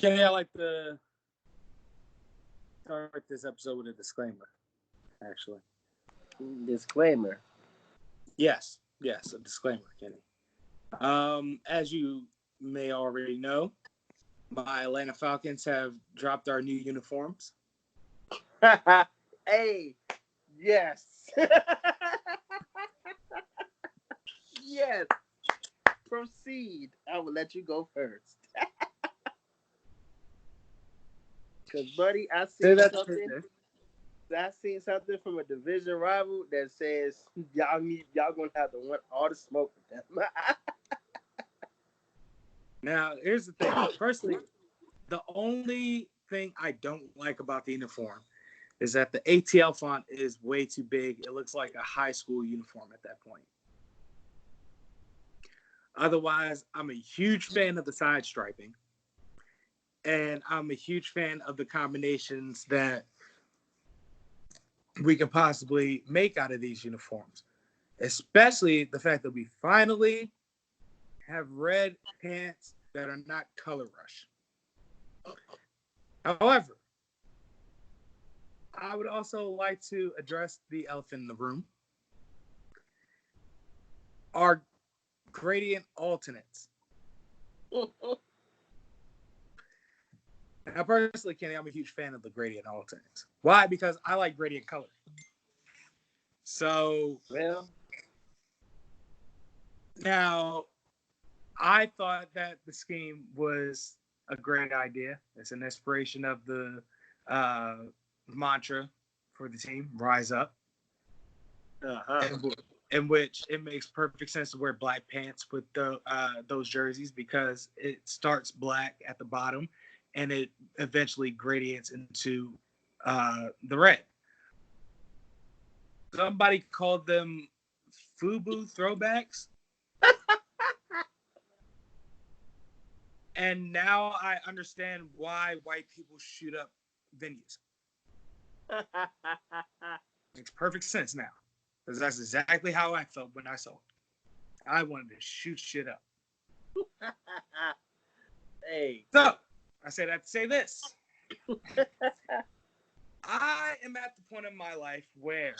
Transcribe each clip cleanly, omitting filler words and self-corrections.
Kenny, I like to start this episode with a disclaimer, actually. Disclaimer. Yes, a disclaimer, Kenny. As you may already know, my Atlanta Falcons have dropped our new uniforms. Hey, yes. Yes. Proceed. I will let you go first. Because, buddy, I seen something from a division rival that says y'all gonna have to want all the smoke with them. Now, here's the thing. Personally, the only thing I don't like about the uniform is that the ATL font is way too big. It looks like a high school uniform at that point. Otherwise, I'm a huge fan of the side striping. And I'm a huge fan of the combinations that we can possibly make out of these uniforms. Especially the fact that we finally have red pants that are not color rush. However, I would also like to address the elephant in the room. Our gradient alternates. Now, personally, Kenny, I'm a huge fan of the gradient alternates. Why? Because I like gradient color. So, Well, now, I thought that the scheme was a great idea. It's an inspiration of the mantra for the team, Rise Up. In which it makes perfect sense to wear black pants with those jerseys because it starts black at the bottom and it eventually gradients into the red. Somebody called them FUBU throwbacks. And now I understand why white people shoot up venues. Makes perfect sense now. Because that's exactly how I felt when I saw it. I wanted to shoot shit up. Hey. So, I say that to say this. I am at the point in my life where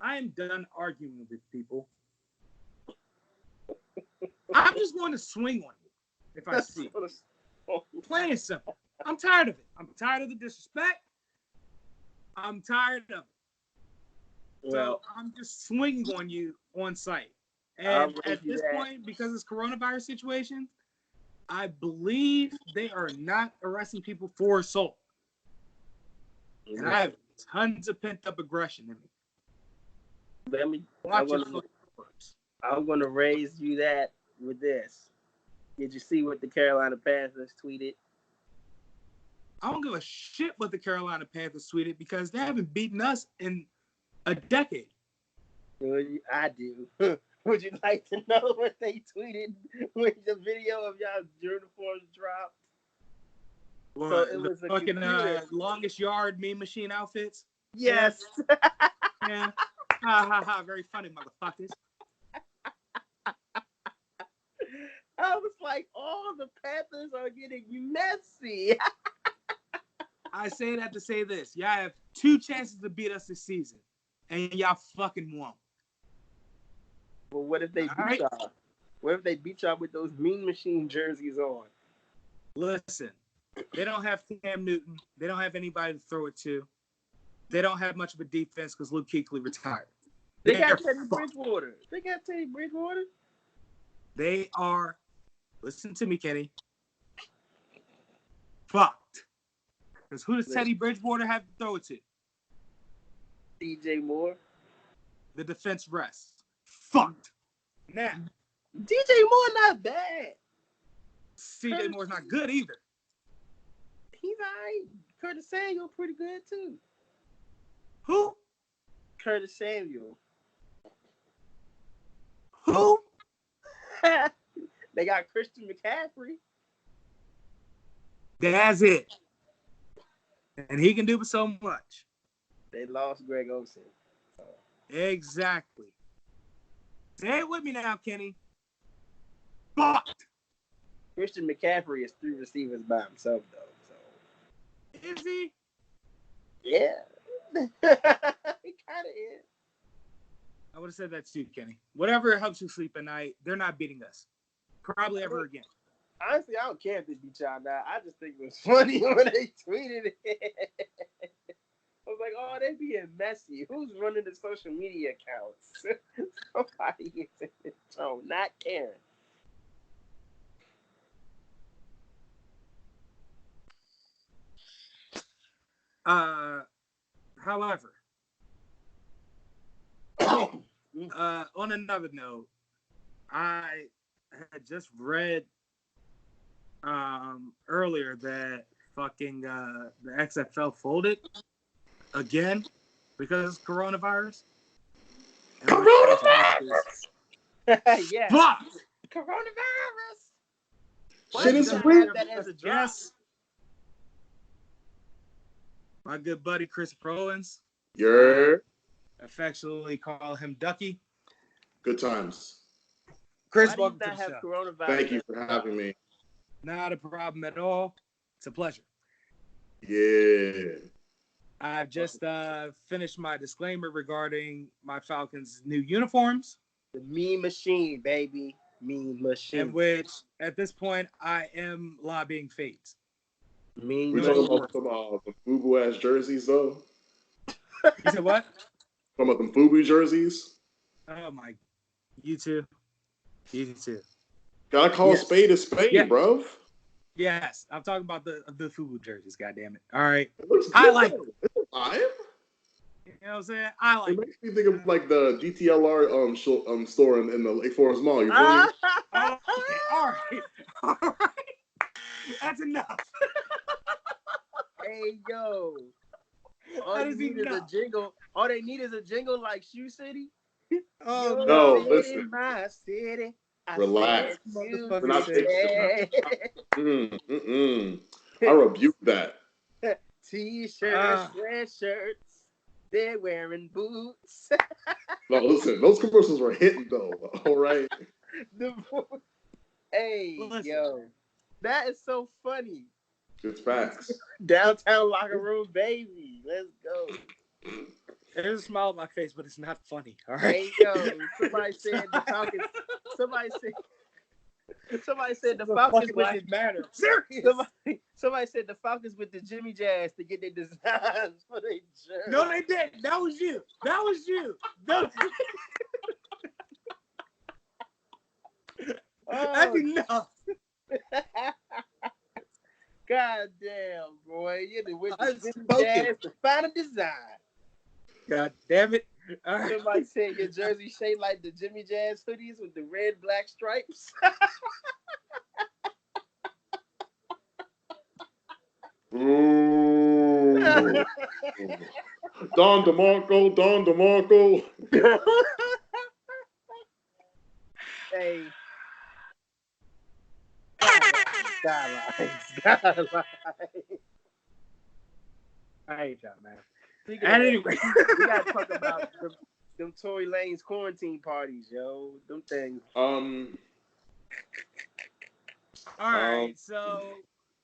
I am done arguing with people. I'm just going to swing on you if I see it. Plain and simple. I'm tired of it. I'm tired of the disrespect. I'm tired of it. So I'm just swinging on you on site. And at this point, because it's coronavirus situation, I believe they are not arresting people for assault. And I have tons of pent-up aggression in me. I'm going to raise you that with this. Did you see what the Carolina Panthers tweeted? I don't give a shit what the Carolina Panthers tweeted because they haven't beaten us in a decade. Well, I do. Would you like to know what they tweeted when the video of y'all's uniforms dropped? Well, so it was the fucking longest yard meme machine outfits? Yes. Yeah. Ha. Very funny, motherfuckers. I was like, oh, the Panthers are getting messy. I say that to say this. Y'all have 2 chances to beat us this season, and y'all fucking won't. Well, what if they beat y'all? What if they beat y'all with those Mean Machine jerseys on? Listen, they don't have Cam Newton. They don't have anybody to throw it to. They don't have much of a defense because Luke Kuechly retired. They got Teddy Bridgewater. They are, listen to me, Kenny, fucked. Because who does Teddy Bridgewater have to throw it to? DJ Moore. The defense rests. Fucked. Now, DJ Moore not bad. CJ Moore's not good either. He's all right. Curtis Samuel pretty good too. Who? Curtis Samuel. Who? They got Christian McCaffrey. That's it. And he can do so much. They lost Greg Olsen. Exactly. Say it with me now, Kenny. Fucked. Christian McCaffrey is 3 receivers by himself, though. So. Is he? Yeah. He kind of is. I would have said that too, Kenny. Whatever helps you sleep at night, they're not beating us. Probably ever again. Honestly, I don't care if they beat y'all now. I just think it was funny when they tweeted it. I was like, oh, they being messy. Who's running the social media accounts? Somebody is in the tone, not Karen. However, on another note, I had just read earlier that fucking the XFL folded again because of coronavirus. Coronavirus! Yeah. Fuck! Coronavirus! Shit is real. That as a drop. Yes. My good buddy Kristopher Owens. You're Affectionately call him Ducky. good times. Chris, welcome to the show. Coronavirus? Thank you for having me. Not a problem at all. It's a pleasure. Yeah. I've just finished my disclaimer regarding my Falcons' new uniforms. The meme machine, baby. Meme machine. In which, at this point, I am lobbying fate. Meme We're machine. talking about some FUBU ass jerseys, though. You said what? Talking about them FUBU jerseys. Oh my, you too. You too. Gotta call a spade, Yeah. bro. Yes, I'm talking about the FUBU jerseys. God damn it! All right, It looks I good, like though. it. It's alive. You know what I'm saying? I like It it. makes me think of like the DTLR store in the Lake Forest Mall. You feel me? Oh, okay, all right. That's enough. Hey, yo. All That you is need is a enough. jingle. All they need is a jingle like Shoe City. Oh You're no, in listen. my city. I Relax. said you We're not said. I rebuke that. T-shirts, sweatshirts. They're wearing boots. No, listen, those commercials were hitting though. All right. Hey, Listen. yo. That is so funny. It's facts. Downtown locker room, baby. Let's go. There's a smile on my face, but it's not funny. All right. Hey, yo. Somebody said the Falcons. Somebody said the Falcons with the matter. Serious. Somebody said the Falcons with the Jimmy Jazz to get their designs for their jersey. No, they didn't. That was you. No. That's enough. God damn, boy. You done went to I've Jimmy spoken. Jazz to find a design. God damn it. All right. Somebody said your jersey shaped like the Jimmy Jazz hoodies with the red, black stripes. Ooh. Don DeMarco. Hey. Guidelines. I hate y'all, man. Speaking At of any that, rate. we gotta talk about them Tory Lane's quarantine parties, yo. Them things. All right, so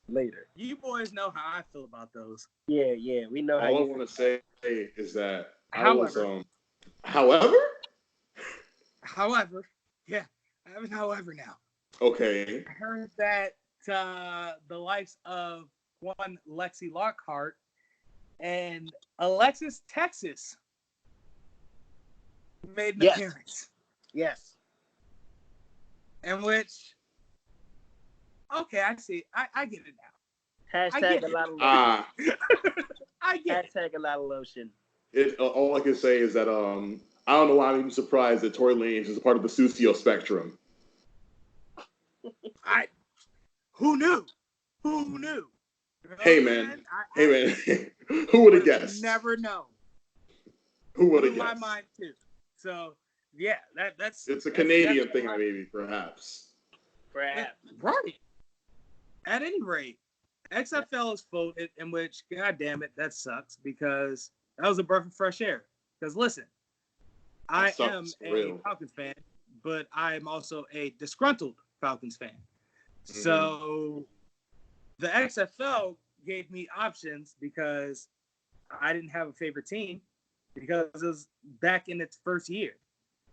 Later. you boys know how I feel about those. Yeah, we know how All I you. want to say is that However, however, yeah, I have an however now. okay. I heard that the likes of one Lexi Lockhart and Alexis Texas made an appearance. Yes. In which, okay, I see. I get it now. Hashtag a lot of lotion. I get it. Hashtag a lot of lotion. All I can say is that I don't know why I'm even surprised that Tory Lanez is a part of the Susio spectrum. Who knew? Who knew? Hey man, who would have guessed? Never know. Who would have Blew my guessed? mind too. So yeah, that's. It's a Canadian thing, maybe, perhaps. Perhaps. Right. At any rate, XFL is folded, in which, god damn it, that sucks because that was a breath of fresh air. Because listen, I am a Falcons fan, but I am also a disgruntled Falcons fan. So the XFL gave me options because I didn't have a favorite team because it was back in its first year.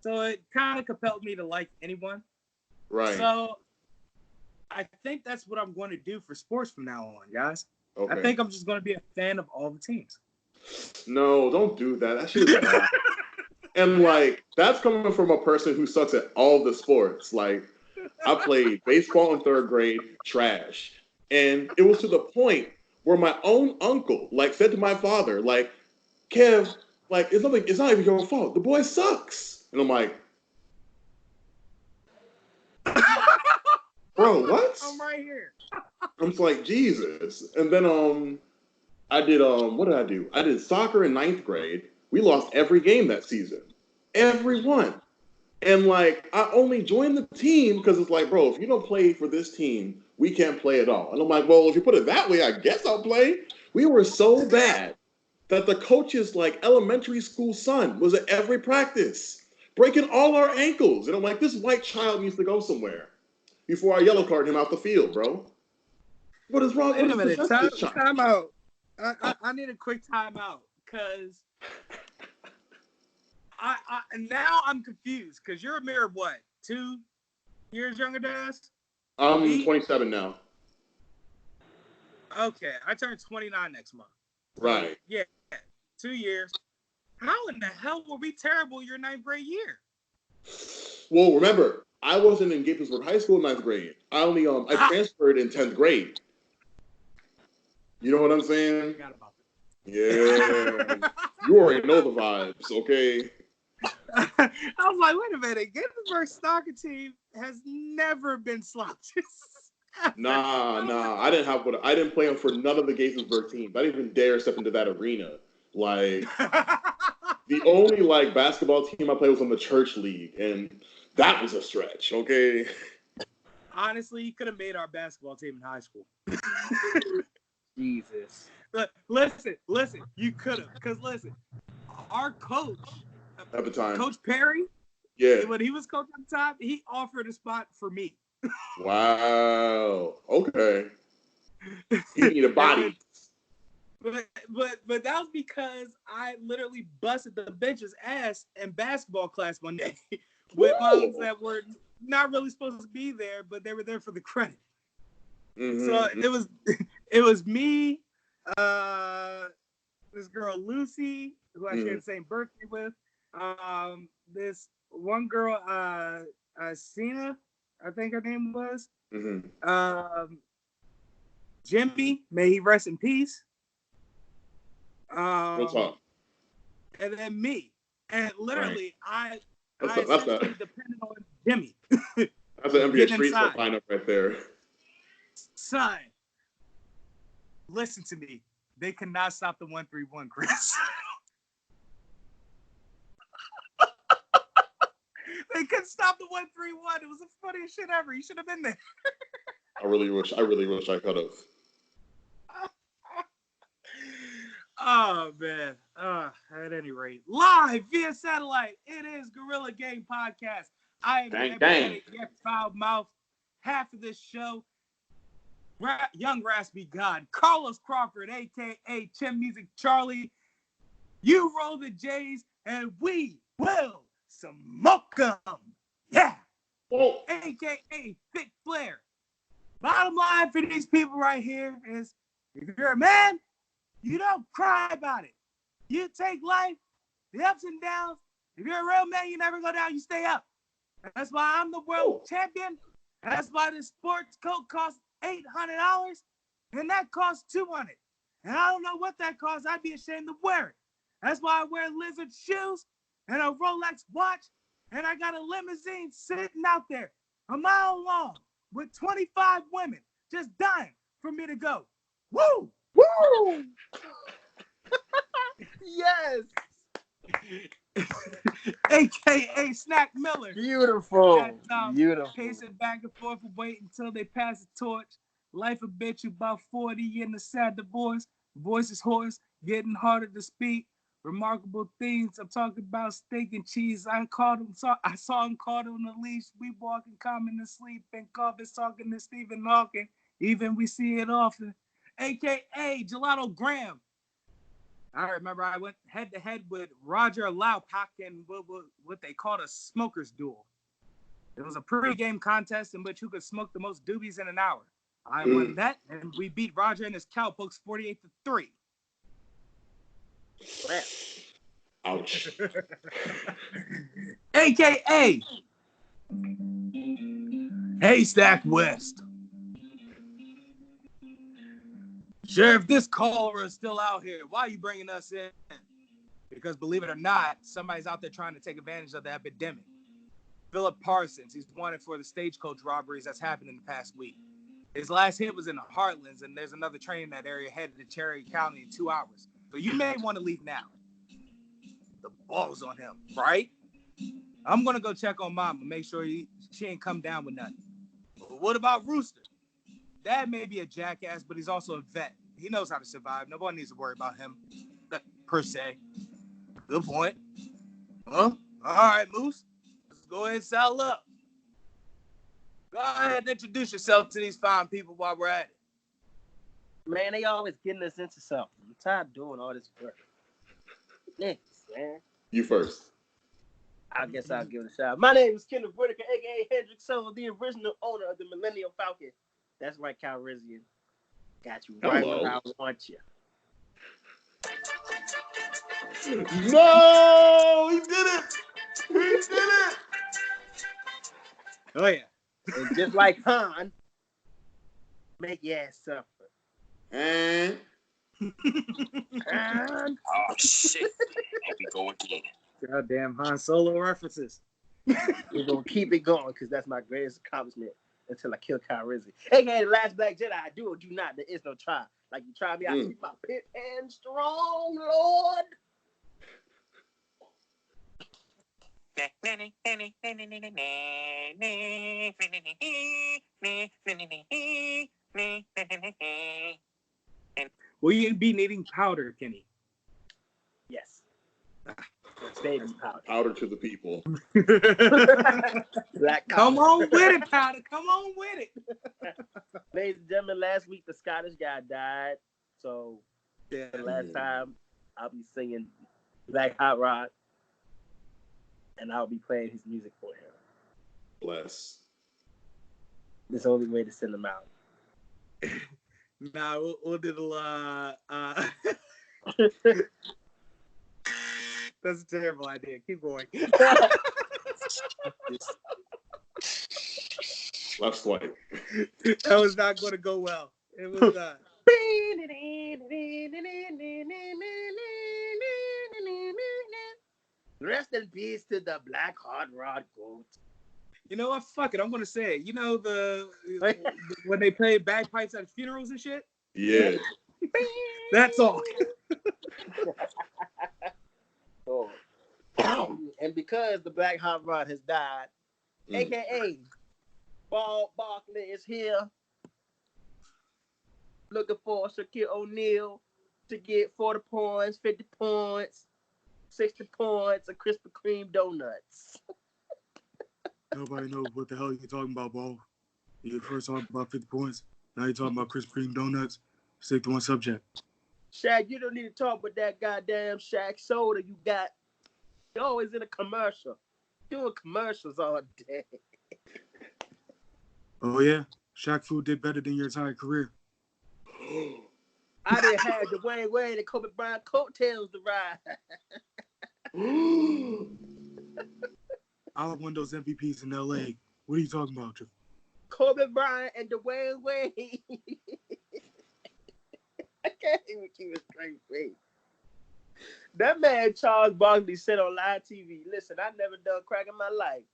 So it kind of compelled me to like anyone. Right. So I think that's what I'm going to do for sports from now on, guys. Okay. I think I'm just going to be a fan of all the teams. No, don't do that. That shit is bad. And, like, that's coming from a person who sucks at all the sports. Like, I played baseball in 3rd grade, trash. And it was to the point where my own uncle, like, said to my father, like, Kev, like, it's not even your fault. The boy sucks. And I'm like, bro, what? I'm right here. I'm just like, Jesus. And then I did what did I do? I did soccer in 9th grade. We lost every game that season. Every one. And like I only joined the team because it's like, bro, if you don't play for this team, we can't play at all. And I'm like, well, if you put it that way, I guess I'll play. We were so bad that the coach's like elementary school son was at every practice, breaking all our ankles. And I'm like, this white child needs to go somewhere before I yellow card him out the field, bro. What is wrong? Wait a minute. Time out. I need a quick time out because I now I'm confused because you're a mere what? 2 years younger than us? I'm 27 now. Okay, I turn 29 next month. Right. Yeah, 2 years. How in the hell were we terrible your 9th grade year? Well, remember, I wasn't in Gaithersburg High School in 9th grade. I transferred in 10th grade. You know what I'm saying? I forgot about that. Yeah. You already know the vibes, okay? I was like, wait a minute. Gaithersburg soccer team has never been sloppy. Nah. I didn't play for none of the Gaithersburg teams. I didn't even dare step into that arena. Like, the only, like, basketball team I played was on the church league, and that was a stretch, okay? Honestly, you could have made our basketball team in high school. Jesus. But listen, you could have. Because, listen, our coach, at the time, Coach Perry, yeah, when he was coach at the time, he offered a spot for me. Wow. Okay. You need a body. But that was because I literally busted the bench's ass in basketball class one day with ones that were not really supposed to be there, but they were there for the credit. Mm-hmm. So it was me, this girl Lucy, who I shared the same birthday with, this one girl, Sina, I think her name was, Jimmy, may he rest in peace. What's up? And then me, and literally right. I essentially depended on Jimmy. That's an NBA Street lineup right there. Son, listen to me. They cannot stop the 1-3-1, Chris. They couldn't stop the 1-3-1. It was the funniest shit ever. You should have been there. I really wish I could have. Oh, man. At any rate, live via satellite, it is Gorilla Gang Podcast. I am your foul mouth. Half of this show, Young Raspy God, Carlos Crawford, a.k.a. Chim Music Charlie. You roll the J's, and we will smoke them. Yeah. Whoa. A.k.a. Thick Flair. Bottom line for these people right here is, if you're a man, you don't cry about it. You take life, the ups and downs. If you're a real man, you never go down, you stay up. That's why I'm the world champion. That's why this sports coat costs $800, and that costs $200. And I don't know what that costs. I'd be ashamed to wear it. That's why I wear lizard shoes and a Rolex watch, and I got a limousine sitting out there a mile long with 25 women just dying for me to go. Woo! Woo! Yes! A.K.A. Snack Miller. Beautiful. Beautiful. Pacing back and forth and wait until they pass the torch. Life a bitch, about 40 in the sad divorce. Voice is hoarse, getting harder to speak. remarkable things. I'm talking about steak and cheese. I saw him caught on the leash. We walking, common to sleep, and coughing, talking to Stephen Hawking. Even we see it often. AKA Gelato Graham. I remember I went head to head with Roger Laupak in what they called a smoker's duel. It was a pre-game contest in which who could smoke the most doobies in an hour. I won that, and we beat Roger and his cowpokes 48-3. Ouch. AKA Haystack West. Sheriff, this caller is still out here. Why are you bringing us in? Because believe it or not, somebody's out there trying to take advantage of the epidemic. Philip Parsons, he's wanted for the stagecoach robberies that's happened in the past week. His last hit was in the Heartlands, and there's another train in that area headed to Cherry County in 2 hours. So you may want to leave now. The ball's on him, right? I'm going to go check on Mama, make sure she ain't come down with nothing. But what about Rooster? Dad may be a jackass, but he's also a vet. He knows how to survive. Nobody needs to worry about him, per se. Good point. Huh? All right, Moose. Let's go ahead and saddle up. Go ahead and introduce yourself to these fine people while we're at it. Man, they always getting us into something. I'm tired of doing all this work. Next, man. You first. I guess I'll give it a shot. My name is Kenneth Whitaker, a.k.a. Hendrick Soul, the original owner of the Millennium Falcon. That's right, Calrissian. Got you right where I want you. No! He did it! He did it! Oh, yeah. And just like Han, make your ass suffer. And... Oh, shit. Here we go again. Goddamn Han Solo references. We're going to keep it going because that's my greatest accomplishment until I kill Calrissian. AKA the last Black Jedi. I do or do not. There is no try. Like you try me, I keep my pit hand strong, Lord. Will you be needing powder, Kenny? Yes. Baby powder. Powder to the people. Black Come on with it, powder. Come on with it. Ladies and gentlemen, last week the Scottish guy died. So the last time I'll be singing Black Hot Rod. And I'll be playing his music for him. Bless. This is the only way to send him out. Nah, we'll do the That's a terrible idea. Keep going. Left swipe. That was not going to go well. It was Rest in peace to the Black Hot Rod Goat. You know what? Fuck it. I'm going to say it. You know when they play bagpipes at funerals and shit? Yeah. That's all. Oh. And because the Black Hot Rod has died, a.k.a. Ball Barkley is here looking for Shaquille O'Neal to get 40 points, 50 points, 60 points of Krispy Kreme donuts. Nobody knows what the hell you're talking about, Ball. You first talking about 50 points. Now you're talking about Krispy Kreme donuts. Stick to one subject. Shaq, you don't need to talk about that goddamn Shaq soda you got. You're always in a commercial. Doing commercials all day. Oh, yeah? Shaq food did better than your entire career. I didn't have the Wayne Wade and Kobe Bryant coattails to ride. I won those MVPs in L.A. What are you talking about, Jeff? Kobe Bryant and Dwayne Wade. I can't even keep a straight face. That man Charles Barkley said on live TV, listen, I never done crack in my life.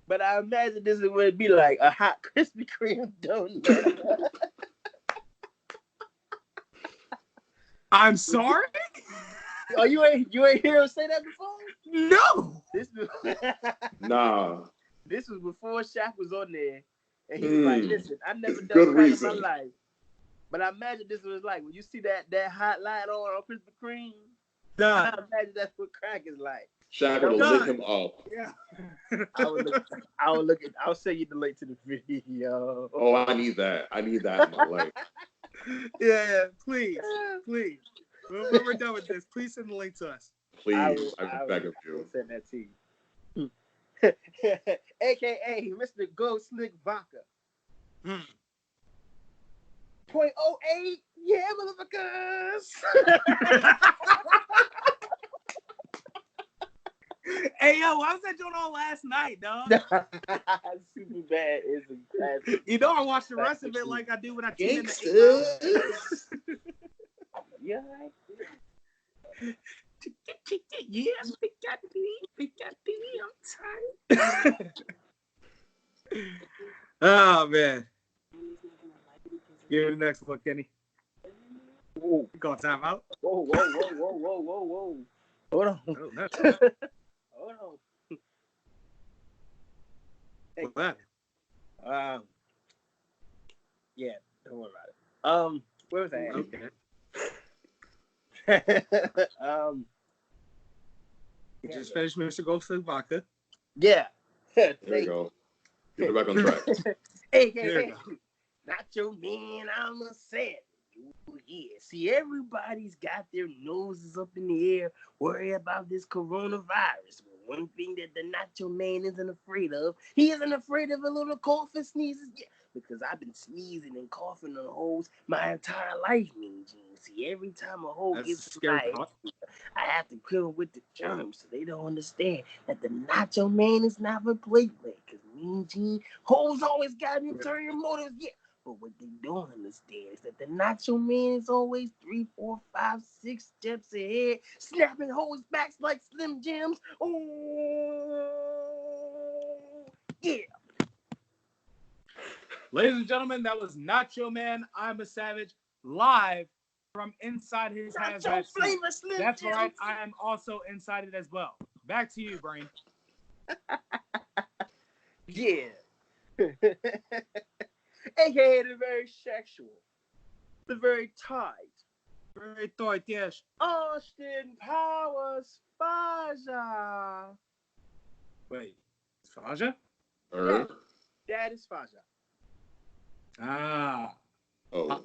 But I imagine this is what it'd be like, a hot Krispy Kreme donut. I'm sorry? Oh, you ain't hear him say that before? No. Nah. This was before Shaq was on there. And he was like, listen, I never done Good crack reason. in my life. But I imagine this was like, when you see that hot light on Krispy Kreme, Done. I imagine that's what crack is like. Shaq would have lit him up. Yeah. I'll send you the link to the video. Oh, I need that. I need that in my life. Yeah, please. When we're done with this, please send the link to us. Please, I beg of I will you. send that to you. AKA Mr. Go Slick Vodka. 0.08, yeah, motherfuckers. Hey, yo, I was that joint on last night, dog? Super bad is a classic. You know I watched the rest of it like I do when I tune in the 8 Gangsters. Yeah. Yeah, I'm tired. Oh, man. Give me the next one, Kenny. Whoa. You call time out? Whoa. Hold on. Oh, that's Hold on. Hey. what? Yeah, don't worry about it. Where was I at? Okay. Yeah, Just finished Mr. Ghost Vodka. yeah. There you go. Get it back on track. Hey, There you go. not your man, I'm a sad. Ooh, yeah. See, everybody's got their noses up in the air, worry about this coronavirus. But one thing that the Nacho Man isn't afraid of, he isn't afraid of a little cough and sneezes. Yeah, because I've been sneezing and coughing on hoes my entire life, Mean Gene. See, every time a hoe That's gets a scary my thought. I have to kill with the germs so they don't understand that the Nacho Man is not for playplay. Because Mean Gene, hoes always got ulterior motives. Yeah. But what they don't understand is that the Nacho Man is always 3, 4, 5, 6 steps ahead, snapping hoes' backs like Slim Jims. Oh, yeah. Ladies and gentlemen, that was Nacho Man, I'm a Savage, live from inside his Nacho hazmat suit. flavor Slim That's Jims. right, I am also inside it as well. Back to you, Brain. Yeah. AKA the very sexual, the very tight, Very tight, yes. Austin Powers Faja. Wait, Faja? That is Faja. Ah. Oh.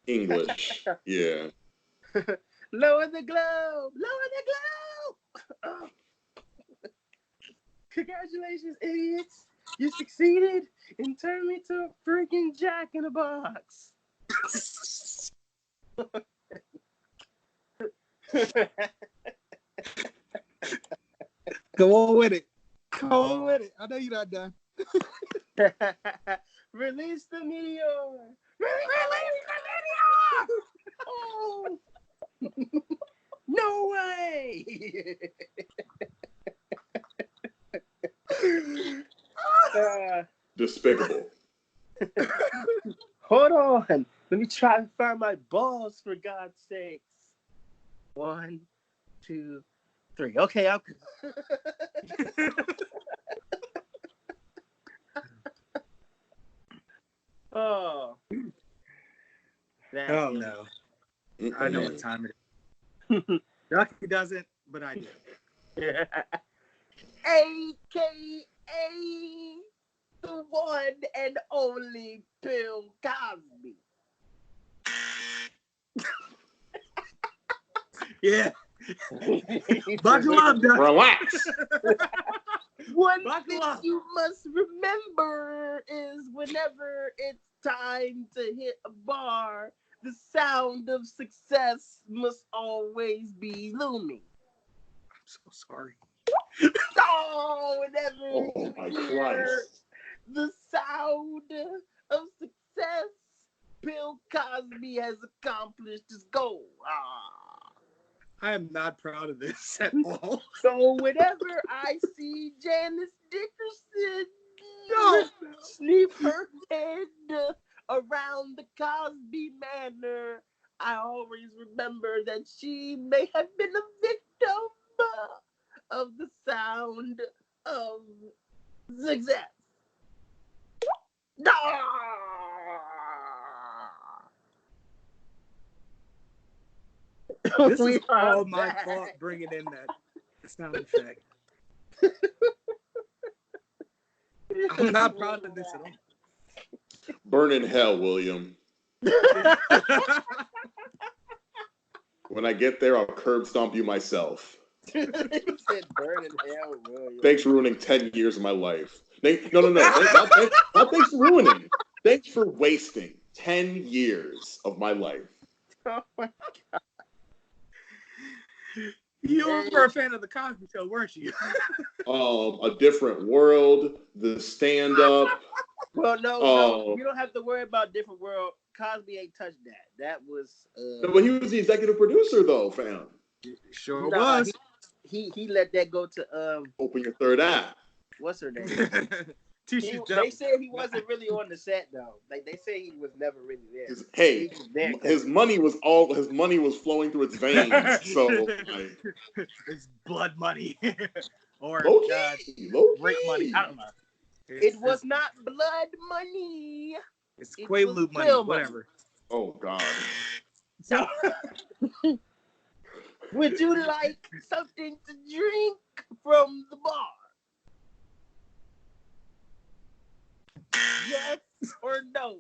English. Yeah. Lower the globe! Lower the globe! Congratulations, idiots! You succeeded and turned me to a freaking Jack in a Box. Go on with it. Go on with it. I know you're not done. Release the meteor! Release the meteor! Oh! No way! Despicable. Hold on. Let me try to find my balls, for God's sakes. 1, 2, 3. Okay, I'll... Oh. Oh, no. I know what time it is. Ducky doesn't, but I do. AKA the one and only Bill Cosby. Yeah. Buckle up, Ducky. Relax. One Buckle thing up. you must remember is whenever it's time to hit a bar, the sound of success must always be looming. I'm so sorry. Oh, whenever Oh my you hear Christ. the sound of success, Bill Cosby has accomplished his goal. I am not proud of this at all. So whenever I see Janice Dickerson sleep her head around the Cosby Manor, I always remember that she may have been a victim of the sound of success. This is all my fault bringing in that sound effect. I'm not proud of this at all. Burn in hell, William. When I get there, I'll curb stomp you myself. He said burn in hell, William. Thanks for ruining 10 years of my life. No. Not thanks for ruining. Thanks for wasting 10 years of my life. Oh my God. You were a fan of the Cosby Show, weren't you? A Different World, the stand-up. Well, no, you don't have to worry about Different World. Cosby ain't touched that. That was. But he was the executive producer, though, fam. Sure was. He let that go to Open your third act. What's her name? They said he wasn't really on the set though. Like they say he was never really there. His money was flowing through its veins. So like, it's blood money or rape money. I don't know. It was not blood money. It's Quaalude money, whatever. Oh God. So, would you like something to drink from the bar? Yes or no?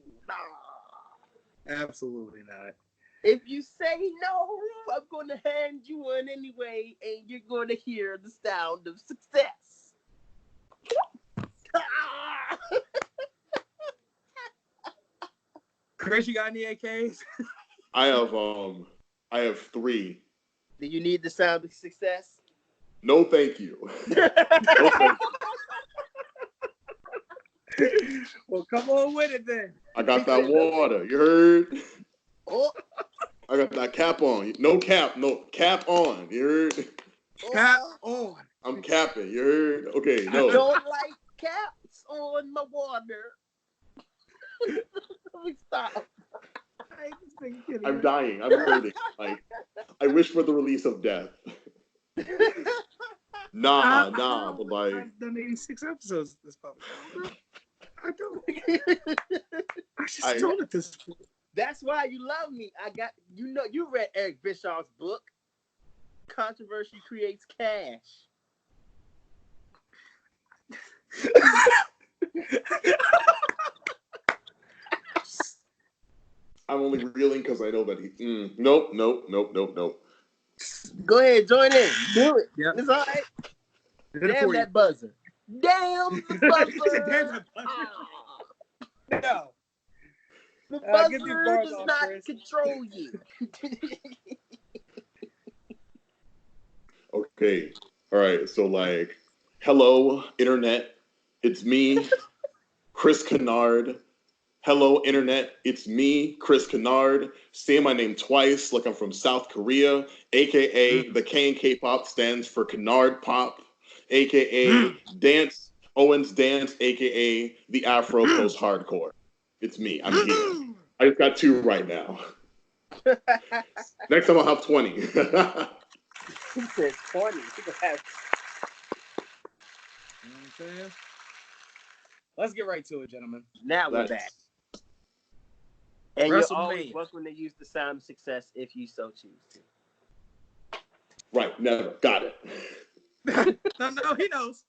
Absolutely not. If you say no, I'm going to hand you one anyway, and you're going to hear the sound of success. Chris, you got any AKs? I have 3. Do you need the sound of success? No, thank you. No, thank you. Well, come on with it then. I got that water. You heard? Oh. I got that cap on. No cap on. You heard? Cap on. I'm capping. You heard? Okay, no. I don't like caps on my water. Let me stop. I'm dying. I'm hurting. Like, I wish for the release of death. Nah, but like I've done 86 episodes this podcast. I don't. I just told it this. That's why you love me. You read Eric Bischoff's book. Controversy Creates Cash. I'm only reeling because I know that he. Nope. Go ahead, join in. Do it. Yep. It's all right. Damn that buzzer. Damn the buzzer. Damn the buzzer. No. The buzzer does not control you. Okay. All right. So like, hello, internet. It's me, Chris Kennard. Hello, internet. It's me, Chris Kennard. Say my name twice like I'm from South Korea, a.k.a. the K in K-pop stands for Kennard Pop, a.k.a. Owens Dance, a.k.a. the Afro Coast Hardcore. It's me. I'm here. I just got 2 right now. Next time I'll have 20. He said 20. Let's get right to it, gentlemen. Now we're back. And you're always welcome to use the sound of success if you so choose to. Right, never. Got it. No, he knows.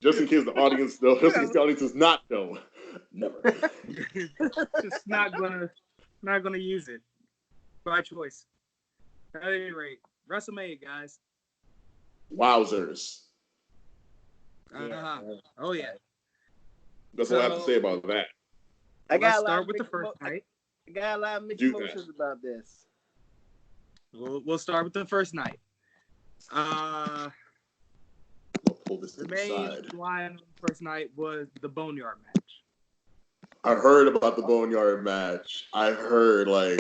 Just in case the audience does not know. Never. Just not gonna use it. By choice. At any rate, WrestleMania, guys. Wowzers. Oh yeah. That's what I have to say about that. Let's start with the first night. I got a lot of mixed emotions about this. We'll start with the first night. I'll pull this to the main line on the first night was the Boneyard match. I heard about the Boneyard match. I heard I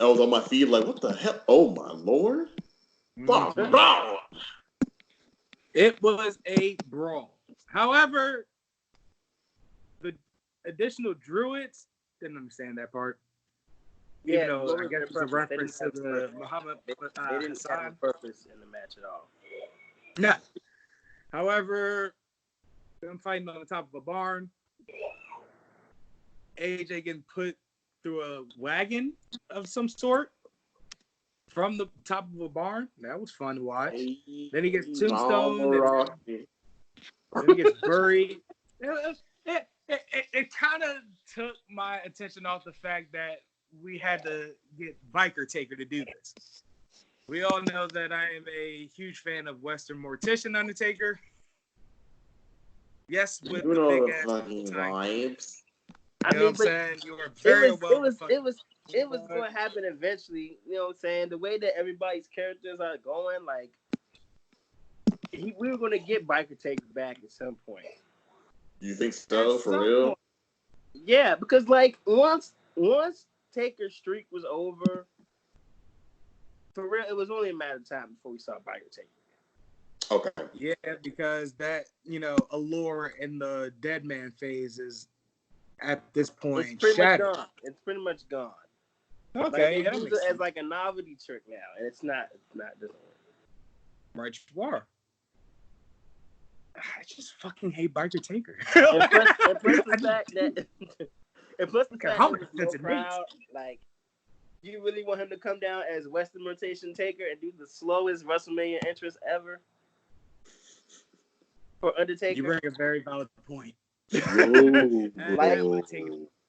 was on my feed like, what the hell? Oh my lord! Mm-hmm. It was a brawl. However, the additional druids didn't understand that part. Yeah, even though I guess it's a reference to the Muhammad. They didn't have a purpose in the match at all. No. However, them fighting on the top of a barn. AJ getting put through a wagon of some sort from the top of a barn. That was fun to watch. Then he gets tombstone. Then he gets buried. It kind of took my attention off the fact that we had to get Biker Taker to do this. We all know that I am a huge fan of Western Mortician Undertaker. Yes, with the big ass fucking vibes. You know what I'm saying? You were very it was going to happen eventually. You know what I'm saying? The way that everybody's characters are going, like, we were going to get Biker Taker back at some point. You think so? For real? Point. Yeah, because, like, once Taker's streak was over, for real, it was only a matter of time before we saw Biker Taker. Okay. Yeah, because that, allure in the dead man phase is at this point shattered. It's pretty much gone. Okay, like, they use it as like a novelty trick now, and it's not doesn't work. Repertoire. I just fucking hate Biker Taker. and plus the fact that no crowd, like, you really want him to come down as Western Rotation Taker and do the slowest WrestleMania entrance ever for Undertaker? You bring a very valid point. Like,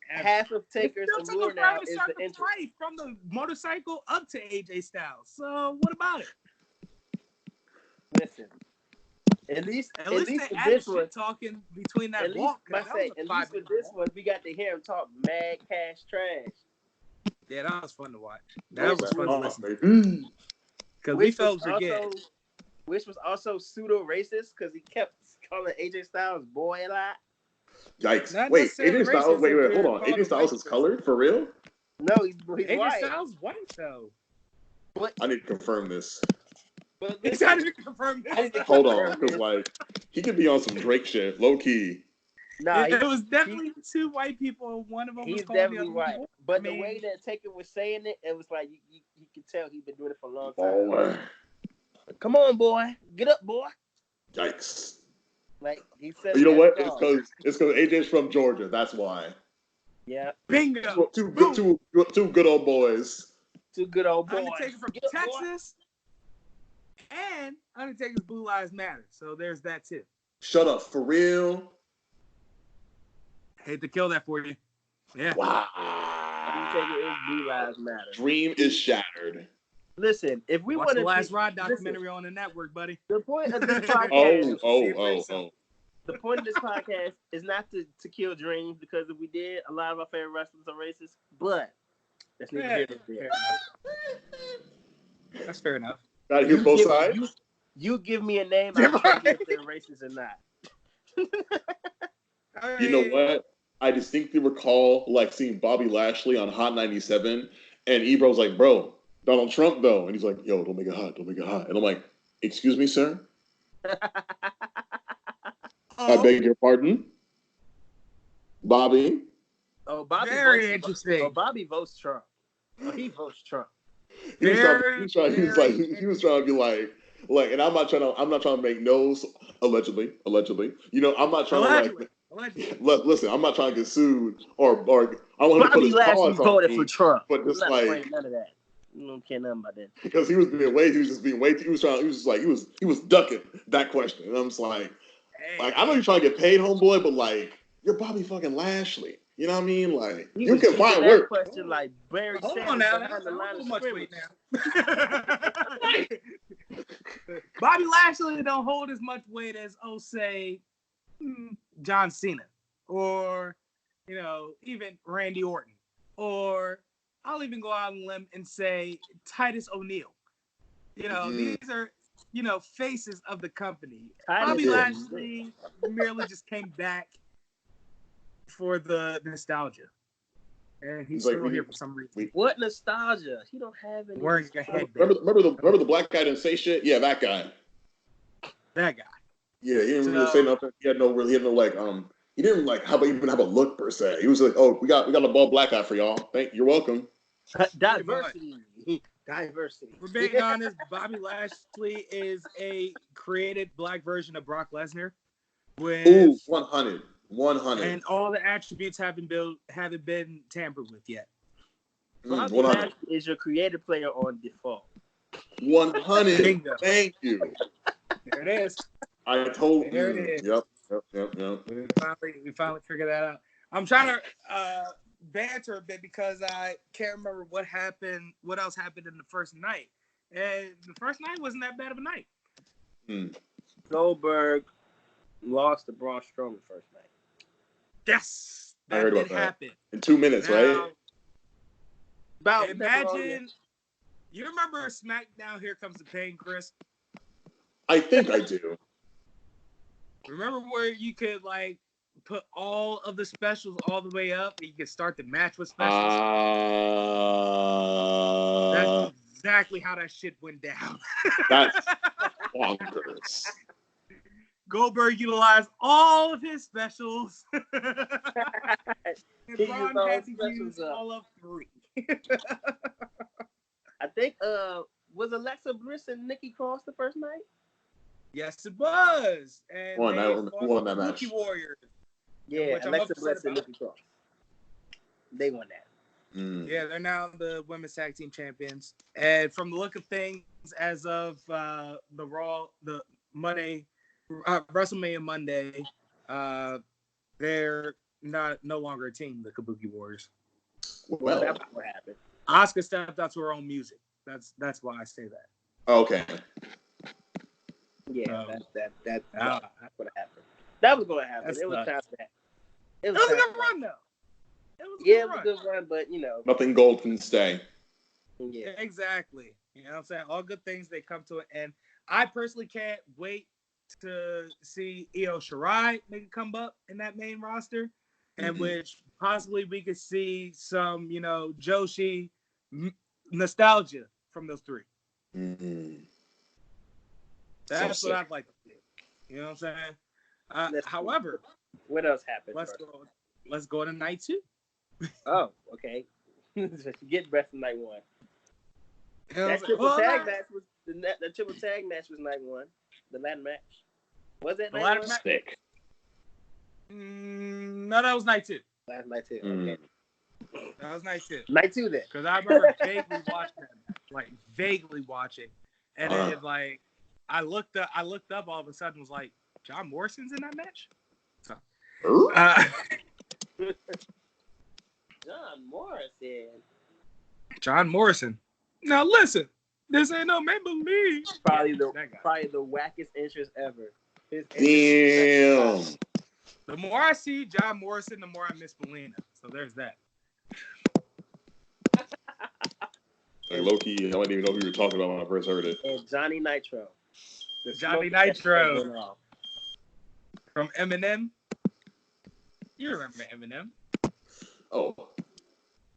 half of Taker's allure now is the entrance. From the motorcycle up to AJ Styles. So what about it? Listen, at least they added shit talking between that walk. At least with this one, we got to hear him talk mad cash trash. Yeah, that was fun to watch. That was fun to listen to. Because we felt forget. Which was also pseudo racist because he kept calling AJ Styles boy a lot. Yikes! Wait, AJ Styles. Wait, hold on. AJ Styles is colored for real? No, he's AJ white. Styles white though. But I need to confirm this. But I need to confirm this. Hold on, because like he could be on some Drake shit, low key. Nah, it was definitely two white people. One of them was definitely white. People. But the way that Taker was saying it, it was like you could tell he'd been doing it for a long time. Come on, boy, get up, boy. Yikes! Like he said. You know what? It's because AJ's from Georgia. That's why. Yeah. Bingo. Two good old boys. Two good old boys. Undertaker from Texas. And Undertaker's Blue Lives Matter. So there's that too. Shut up, for real. Hate to kill that for you. Yeah. Wow. Undertaker is Blue Lives Matter. Dream is shattered. Listen, if we want the Last Ride documentary on the network, buddy. The point of this podcast. Oh. The point of this podcast is not to kill dreams, because if we did, a lot of our favorite wrestlers are racist. But that's neither here nor there. That's fair enough. Gotta hear both sides. You give me a name, I'll tell you if they're racist or not. You know what? I distinctly recall like seeing Bobby Lashley on Hot 97, and Ebro's like, "Bro, Donald Trump though," and he's like, "Yo, don't make it hot, and I'm like, "Excuse me, sir." I beg your pardon, Bobby. Oh, Bobby. Very interesting. Oh, Bobby votes Trump. Oh, he votes Trump. He was trying to be like, and I'm not trying to make no allegedly. You know, I'm not trying to listen. I'm not trying to get sued or I want to put his cause on voted me, for Trump, but just like none of that. You don't care nothing about that. Because he was ducking that question, and I'm just like I know you're trying to get paid, homeboy, but like you're Bobby fucking Lashley. You know what I mean? Like you can find work. Question like Barry Hold Sanders on now. behind the line of scrimmage. Bobby Lashley don't hold as much weight as, say, John Cena, or even Randy Orton, or I'll even go out on a limb and say Titus O'Neil. These are faces of the company. Bobby Lashley merely just came back for the nostalgia, and he's still here for some reason. What nostalgia? He don't have any. Wearing a headband. Remember the black guy didn't say shit? Yeah, that guy. That guy. Yeah, he didn't really say nothing. He had no like he didn't like even have a look per se. He was like, "Oh, we got a bald black guy for y'all. You're welcome." Diversity. For being honest, Bobby Lashley is a created black version of Brock Lesnar. With 100. And all the attributes haven't been tampered with yet. Bobby Lashley is your creative player on default. 100. Bingo. Thank you. There it is. I told There you. it is. Yep. We finally figured that out. I'm trying to banter a bit because I can't remember what else happened in the first night. And the first night wasn't that bad of a night. Goldberg lost to Braun Strowman first night. Yes, I heard did about happen. In 2 minutes, Now, right? Imagine, you remember SmackDown Here Comes the Pain, Chris? I think I do. Remember where you could like put all of the specials all the way up and you could start the match with specials? That's exactly how that shit went down. That's bonkers. Goldberg utilized all of his specials. And He Braun used all had his to use specials up. all of 3. I think was Alexa Bliss and Nikki Cross the first night? Yes, it was. And Who won that match? Kabuki Warriors. Yeah, which I'm Alexa upset Bliss and about. Nikki Cross. They won that. Yeah, they're now the women's tag team champions. And from the look of things, as of the Monday, WrestleMania Monday, they're no longer a team, the Kabuki Warriors. Well, that's what happened. Asuka stepped out to her own music. That's why I say that. Okay. Yeah, that's what happened. That was going to happen. It was time for that. It was a good run, though. It was a good run, but Nothing gold can stay. Yeah, exactly. You know what I'm saying? All good things, they come to an end. I personally can't wait to see Io Shirai make a come up in that main roster, and which possibly we could see some, Joshi nostalgia from those 3. That's what I'd like to see. You know what I'm saying? However, what else happened? Let's go to night 2. Oh, okay. Get rest of night 1. That triple tag match was night 1. The ladder match. Was that night 1? Sick. No, that was night 2. Last night 2. Okay. That was night 2. Night 2 then. Because I remember vaguely watching, and then I looked up all of a sudden, was like, John Morrison's in that match. So, John Morrison. Now listen, this ain't no make-believe. Probably the wackest entrance ever. Damn. The more I see John Morrison, the more I miss Melina. So there's that. Like low-key, I didn't even know who you were talking about when I first heard it. And Johnny Nitro. Johnny Nitro. From Eminem. You remember Eminem? Oh.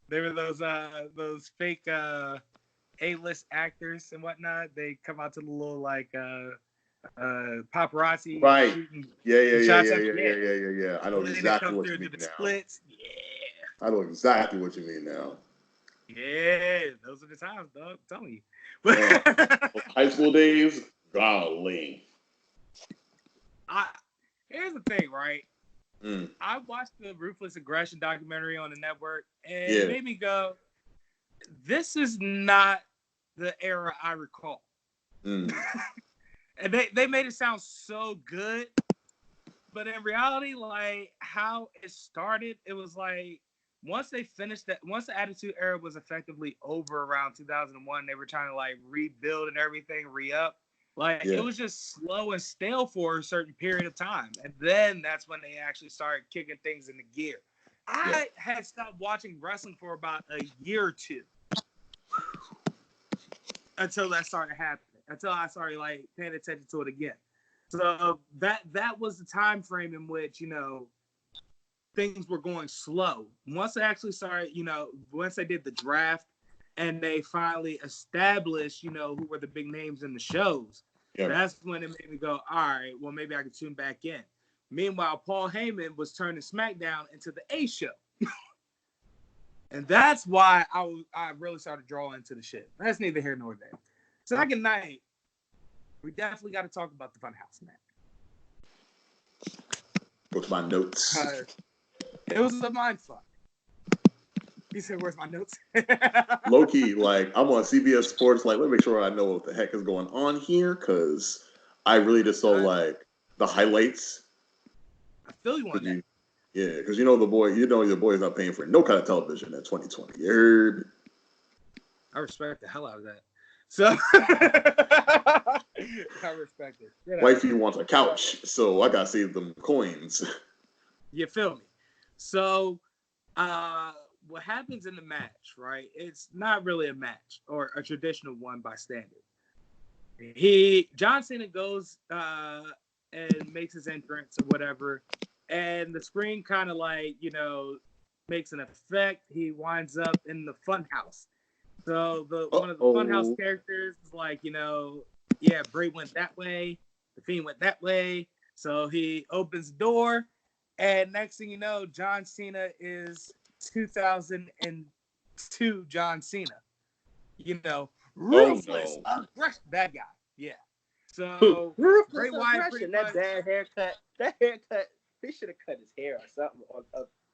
They were those fake A-list actors and whatnot. They come out to the little paparazzi. Right. Yeah. I know And exactly what you mean now. Splits. Yeah. I know exactly what you mean now. Yeah, those are the times, dog. I'm telling you. High school days, golly. Here's the thing, right? I watched the Ruthless Aggression documentary on the network, and it made me go, this is not the era I recall. And they made it sound so good, but in reality, like how it started, it was like once the Attitude Era was effectively over around 2001, they were trying to like rebuild and everything, re-up. It was just slow and stale for a certain period of time. And then that's when they actually started kicking things into gear. I had stopped watching wrestling for about a year or 2 until that started happening, until I started like paying attention to it again. So that was the time frame in which, things were going slow. Once they actually started, once they did the draft, and they finally established, who were the big names in the shows. Yeah. That's when it made me go, all right, well, maybe I could tune back in. Meanwhile, Paul Heyman was turning SmackDown into the A show. And that's why I really started drawing into the shit. That's neither here nor there. Second night, we definitely got to talk about the Funhouse match. Go to my notes. It was a mind fuck. He said, "Where's my notes?" Low key, like I'm on CBS Sports. Like, let me make sure I know what the heck is going on here, because I really just saw like the highlights. I feel you on that. Yeah, because your boy is not paying for no kind of television in 2020. You heard? I respect the hell out of that. So I respect it. Wifey wants a couch, so I gotta save them coins. You feel me? So, what happens in the match, right? It's not really a match or a traditional one by standard. John Cena goes and makes his entrance or whatever, and the screen kind of like, makes an effect. He winds up in the funhouse. So one of the funhouse characters is like, Bray went that way, the Fiend went that way. So he opens the door, and next thing you know, John Cena is 2002 John Cena. Ruthless aggression. That guy. Yeah. So ruthless Bray Wyatt aggression. That bad haircut. That haircut. He should have cut his hair or something. Or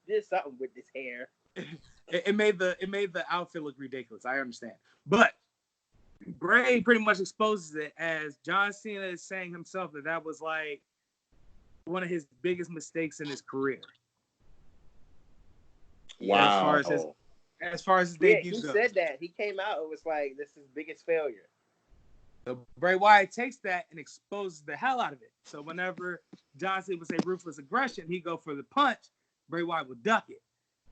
did something with his hair. It made the outfit look ridiculous. I understand, but Bray pretty much exposes it as John Cena is saying himself that was like one of his biggest mistakes in his career. Wow. As far as his debut he goes. said that. He came out and was like, "This is his biggest failure." So Bray Wyatt takes that and exposes the hell out of it. So whenever John Cena would say ruthless aggression, he'd go for the punch. Bray Wyatt would duck it.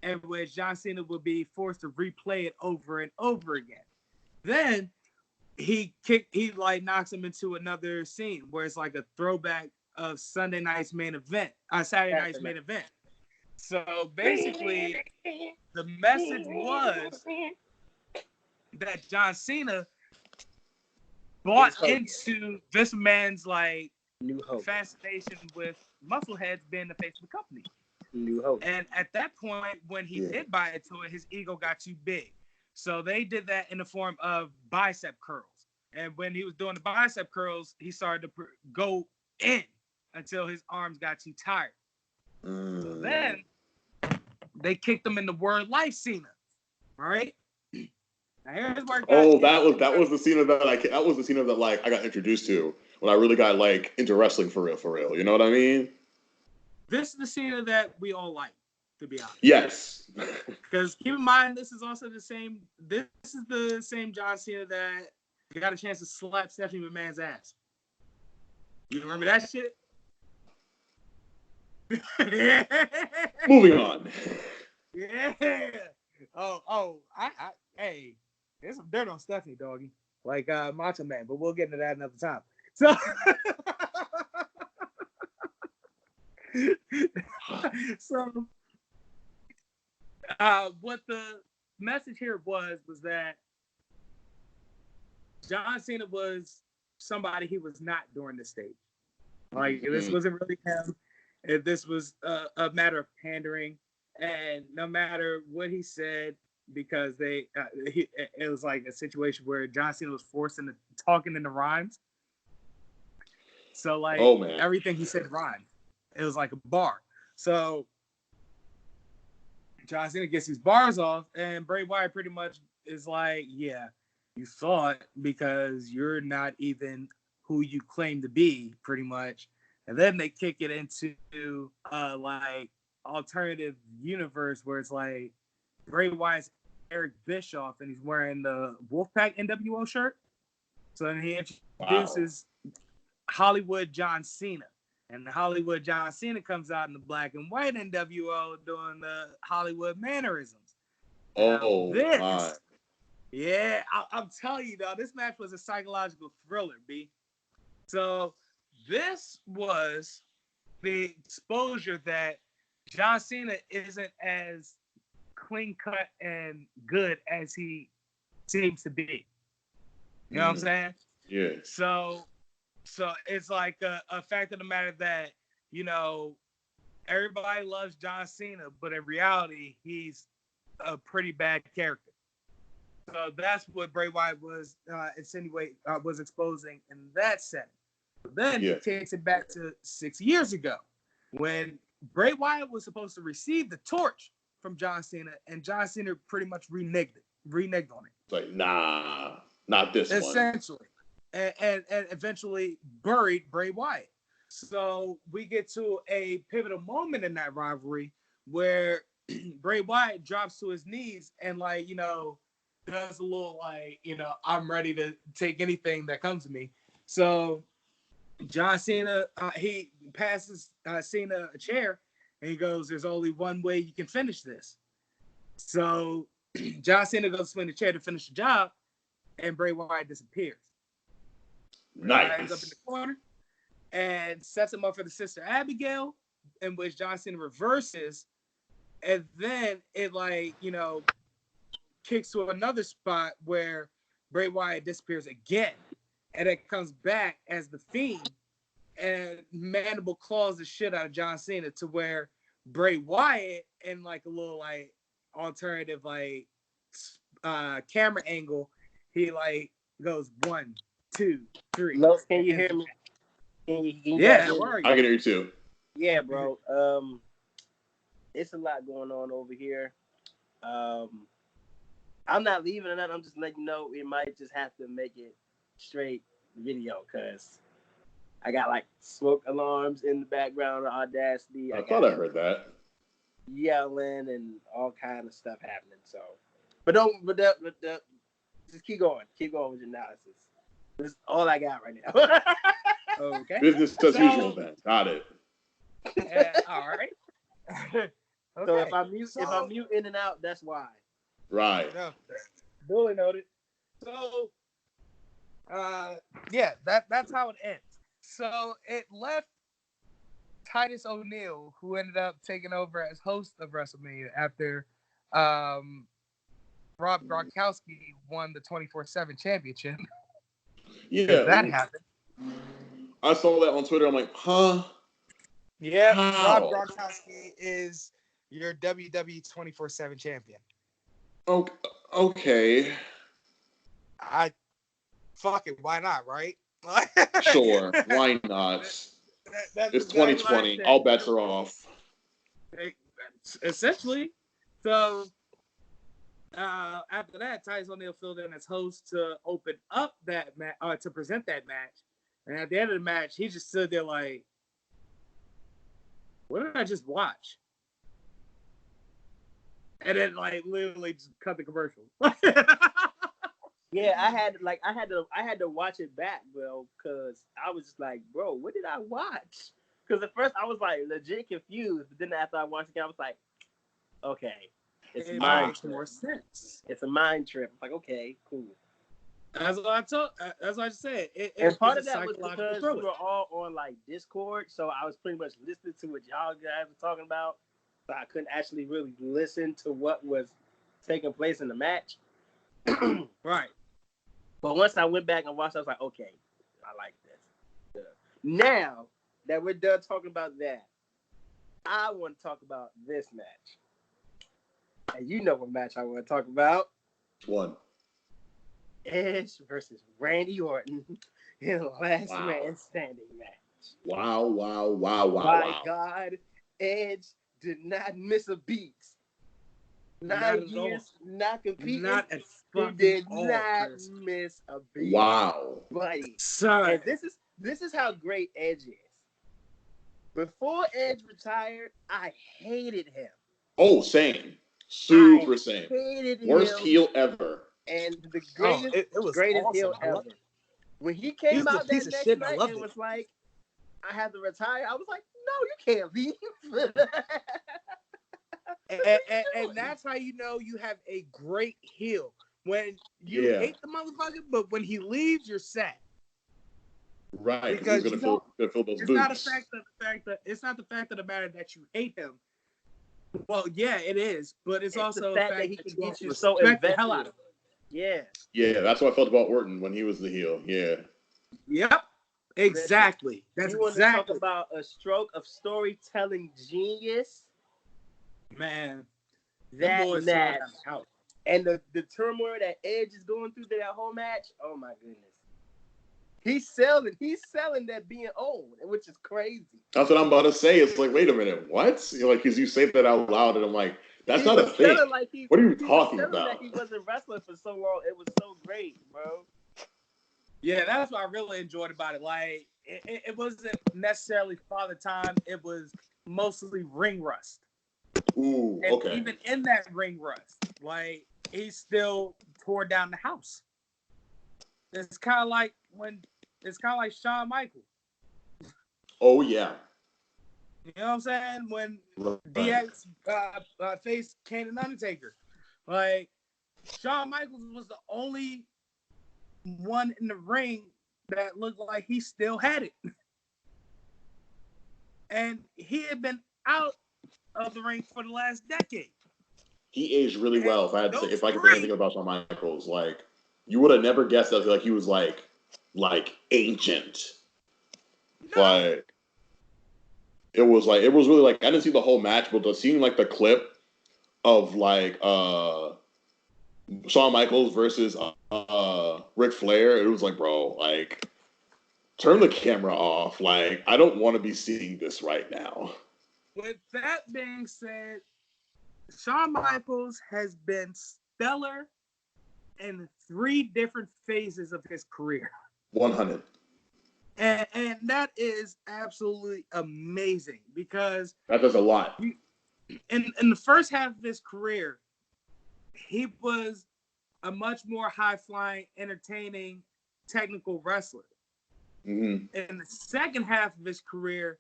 And which John Cena would be forced to replay it over and over again. Then he knocks him into another scene where it's like a throwback of Saturday night's main event. So basically, the message was that John Cena bought into this man's like new hope, fascination with muscleheads being the face of the company. New hope. And at that point, when he did buy into it, his ego got too big. So they did that in the form of bicep curls. And when he was doing the bicep curls, he started to go in until his arms got too tired. So then they kicked him in the word life Cena. All right. Now here's where that was the Cena that I got introduced to when I really got like into wrestling for real. You know what I mean? This is the Cena that we all like, to be honest. Yes. Because keep in mind, this is also the same. This is the same John Cena that got a chance to slap Stephanie McMahon's ass. You remember that shit? Moving on. Yeah. Hey, there's some dirt on Stephanie, doggy. Like Macho Man, but we'll get into that another time. So. So, what the message here was that John Cena was somebody he was not during this stage. Like, this wasn't really him. This was a matter of pandering, and no matter what he said, because it was like a situation where John Cena was forced into talking in the rhymes. So, like, everything he said rhymed. It was like a bar. So John Cena gets these bars off, and Bray Wyatt pretty much is like, yeah, you thought because you're not even who you claim to be, pretty much. And then they kick it into like alternative universe where it's like Bray Wyatt's Eric Bischoff, and he's wearing the Wolfpack NWO shirt. So then he introduces Hollywood John Cena. And the Hollywood John Cena comes out in the black and white NWO doing the Hollywood mannerisms. My. Yeah, I'm telling you, though, this match was a psychological thriller, B. So this was the exposure that John Cena isn't as clean cut and good as he seems to be. You know what I'm saying? Yeah. So it's like a fact of the matter that, everybody loves John Cena, but in reality, he's a pretty bad character. So that's what Bray Wyatt was was exposing in that setting. Then he takes it back to 6 years ago when Bray Wyatt was supposed to receive the torch from John Cena, and John Cena pretty much reneged on it. It's like, nah, not this one. Essentially. And eventually buried Bray Wyatt. So we get to a pivotal moment in that rivalry where Bray Wyatt drops to his knees and, like, you know, does a little, like, you know, I'm ready to take anything that comes to me. So John Cena, he passes Cena a chair and he goes, there's only one way you can finish this. So John Cena goes to swing the chair to finish the job, and Bray Wyatt disappears. Nice. Ends up in the corner and sets him up for the Sister Abigail, in which John Cena reverses, and then it, like, you know, kicks to another spot where Bray Wyatt disappears again, and it comes back as the Fiend, and Mandible claws the shit out of John Cena to where Bray Wyatt, in like a little like alternative like camera angle, he like goes 1, 2, 3. Los, can you hear me? Can you yeah, where are you? I can hear you too. Yeah, bro. It's a lot going on over here. I'm not leaving or nothing. I'm just letting you know we might just have to make it straight video because I got like smoke alarms in the background of Audacity. I thought I heard that. Yelling and all kind of stuff happening. So, just keep going. Keep going with your analysis. That's all I got right now. Okay. Business as usual then. Got it. All right. Okay. So if I mute in and out, that's why. Right. No, duly noted. So, yeah, that's how it ends. So it left Titus O'Neil, who ended up taking over as host of WrestleMania after Rob Gronkowski won the 24/7 championship. Yeah, that happened. I saw that on Twitter. I'm like, huh? Yeah, How? Rob Gronkowski is your WWE 24/7 champion. Okay. Fuck it, why not, right? Sure, why not? It's 2020. All bets are off. Essentially. So after that, Titus O'Neil filled in as host to open up that match, to present that match. And at the end of the match, he just stood there like, what did I just watch? And then like literally just cut the commercial. Yeah, I had to watch it back, bro, because I was just like, bro, what did I watch? Because at first I was like legit confused, but then after I watched it, I was like, okay, it makes more sense. It's a mind trip. I'm like, okay, cool. That's what I told. That's what I just said. And part of that was because we were all on like Discord, so I was pretty much listening to what y'all guys were talking about, so I couldn't actually really listen to what was taking place in the match. Right. But once I went back and watched, I was like, okay, I like this. Now that we're done talking about that, I want to talk about this match. And you know what match I want to talk about. One. Edge versus Randy Orton in the last man standing match. Wow. My God, Edge did not miss a beat. 9 years, not competing. He did not miss a beat. Wow. Buddy. Sorry. And this is how great Edge is. Before Edge retired, I hated him. Oh, same. Super same. Hated Worst him. heel ever. And the greatest, it was greatest awesome. heel ever. When he came out that next night and was like, I have to retire, I was like, no, you can't leave. and that's how you know you have a great heel. When you hate the motherfucker, but when he leaves, you're sad. Right. Because he's gonna fill those it's boots. It's not the fact of the matter that you hate him. Well, yeah, it is, but it's also the fact that he can get you so invested. The hell out of him. Yeah. Yeah, that's what I felt about Orton when he was the heel. Yeah. Yep. Exactly. That's you want to talk about a stroke of storytelling genius? Man, that match. And the turmoil that Edge is going through that whole match, oh my goodness. He's selling that being old, which is crazy. That's what I'm about to say. It's like, wait a minute, what? Like, because you say that out loud, and I'm like, That's not a thing. What are you talking about? That he wasn't wrestling for so long. It was so great, bro. Yeah, that's what I really enjoyed about it. Like, it wasn't necessarily father time. It was mostly ring rust. Ooh, and okay. Even in that ring rust, like, he still tore down the house. It's kind of like Shawn Michaels. Oh yeah. You know what I'm saying? When Right. DX faced Kane and Undertaker, like, Shawn Michaels was the only one in the ring that looked like he still had it. And he had been out of the ring for the last decade. He aged really well. If I could say anything about Shawn Michaels, like, you would have never guessed that. Like, he was like ancient. No. Like, it was really like, I didn't see the whole match, but just seeing like the clip of like Shawn Michaels versus Ric Flair, it was like, bro, like, turn the camera off. Like, I don't want to be seeing this right now. With that being said, Shawn Michaels has been stellar in 3 different phases of his career. 100. And that is absolutely amazing, because that does a lot. In the first half of his career, he was a much more high-flying, entertaining, technical wrestler. Mm-hmm. In the second half of his career,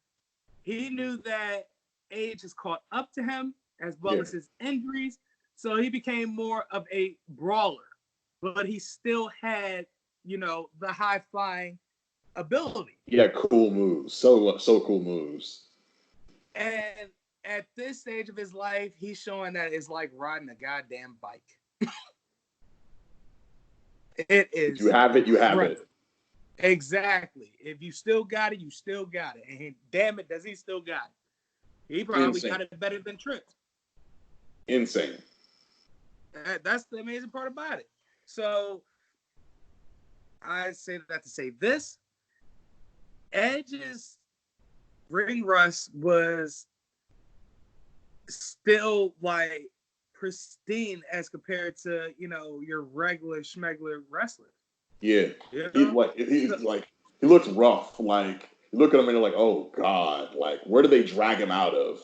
he knew that age has caught up to him, as well as his injuries. So he became more of a brawler, but he still had, the high-flying ability. Yeah, cool moves. So cool moves. And at this stage of his life, he's showing that it's like riding a goddamn bike. It is. If you have it, you have it. Exactly. If you still got it, you still got it. And damn it, does he still got it? He probably got it better than Trick. Insane. That's the amazing part about it. So I say that to say this. Edge's ring rust was still like pristine as compared to, your regular schmegler wrestler. Yeah. He looks rough. Like, you look at him and you're like, oh God, like, where did they drag him out of?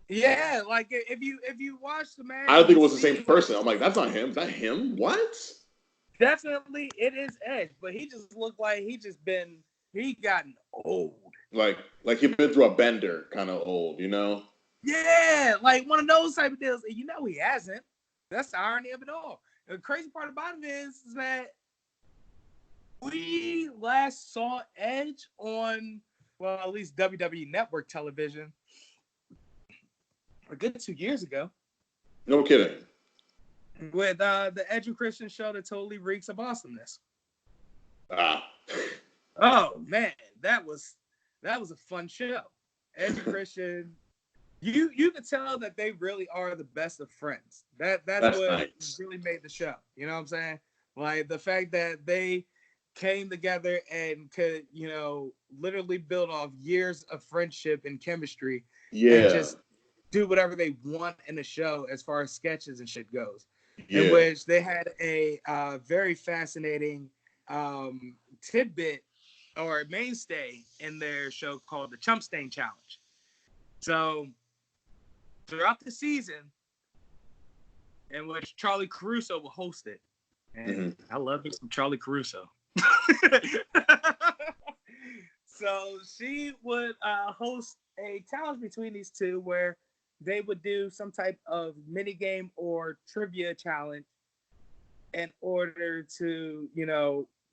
Yeah, like, if you watch the match, I don't think it was the same person. I'm like, that's not him. Is that him? What? Definitely, it is Edge, but he just looked like he gotten old. Like he'd been through a bender, kind of old, Yeah, like one of those type of deals. He hasn't. That's the irony of it all. The crazy part about it is that we last saw Edge on, well, at least WWE Network television a good 2 years ago. No kidding. With the Edge and Christian show that totally reeks of awesomeness. Oh man, that was a fun show. Edge and Christian, you could tell that they really are the best of friends. That's what nice. Really made the show. You know what I'm saying? Like, the fact that they came together and could, literally build off years of friendship and chemistry. Yeah. And just do whatever they want in the show as far as sketches and shit goes. Yeah. In which they had a very fascinating tidbit or mainstay in their show called the Chump Stain Challenge. So throughout the season, in which Charlie Caruso will host it, and I love me some Charlie Caruso. So she would host a challenge between these two where they would do some type of mini game or trivia challenge in order to,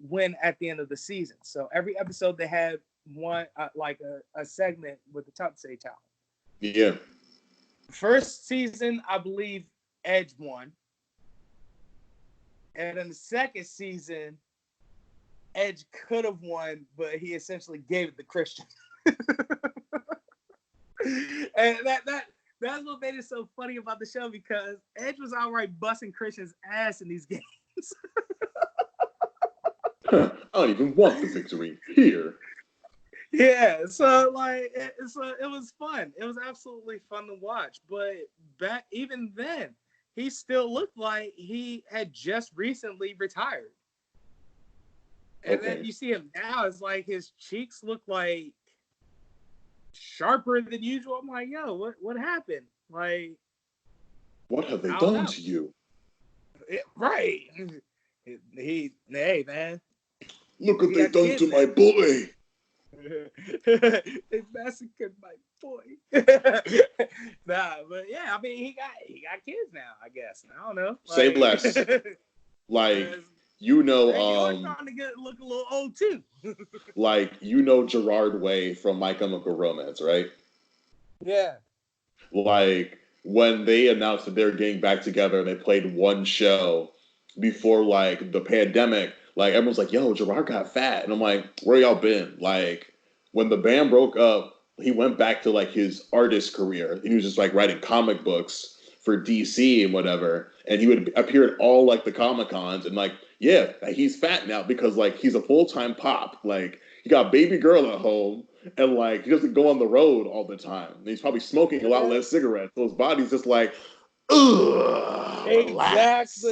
win at the end of the season. So every episode they had one a segment with the Chump Stain Challenge. Yeah. First season, I believe Edge won. And in the second season, Edge could have won, but he essentially gave it to Christian. And that's what made it so funny about the show, because Edge was outright busting Christian's ass in these games. I don't even want the victory here. Yeah, so like it was fun. It was absolutely fun to watch. But even then, he still looked like he had just recently retired. And then you see him now, it's like his cheeks look like sharper than usual. I'm like, yo, what happened? Like, what have they done to you? Right. Hey, man. Look what they've done to my boy. They massacred my boy. Nah, but yeah, I mean, he got kids now, I guess. I don't know. Say less. Like, you know, you're trying to look a little old too. Like, you know Gerard Way from My Chemical Romance, right? Yeah. Like, when they announced that they were getting back together and they played one show before, like, the pandemic, like, everyone's like, yo, Gerard got fat. And I'm like, where y'all been? Like, when the band broke up, he went back to, like, his artist career. He was just, like, writing comic books for DC and whatever. And he would appear at all, like, the Comic-Cons. And, like, yeah, he's fat now because, like, he's a full-time pop. Like, he got a baby girl at home. And, like, he doesn't go on the road all the time. And he's probably smoking a lot less cigarettes. So his body's just like, ugh, exactly. Relax.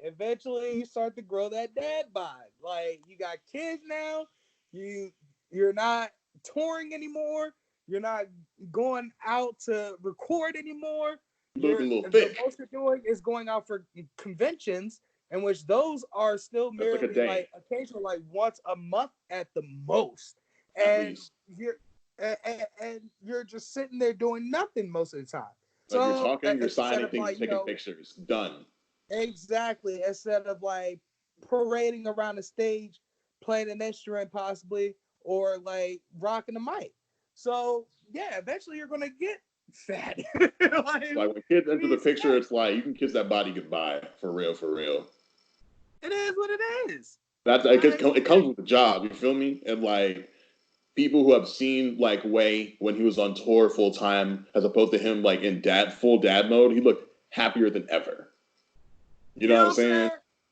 Eventually, you start to grow that dad bod. Like, you got kids now. You're not touring anymore. You're not going out to record anymore. The most you're doing is going out for conventions, in which those are still merely like occasional, like once a month at the most. And you're just sitting there doing nothing most of the time. So like you're talking, you're signing things, like, taking pictures. Done. Exactly. Instead of like parading around the stage, playing an instrument possibly, or like rocking the mic. So yeah, eventually you're gonna get fat. like when kids enter the picture, it's like you can kiss that body goodbye. For real, for real. It is what it is. That's I guess it comes with the job. You feel me? And like people who have seen like Way when he was on tour full time, as opposed to him like in full dad mode, he looked happier than ever. You know what I'm saying?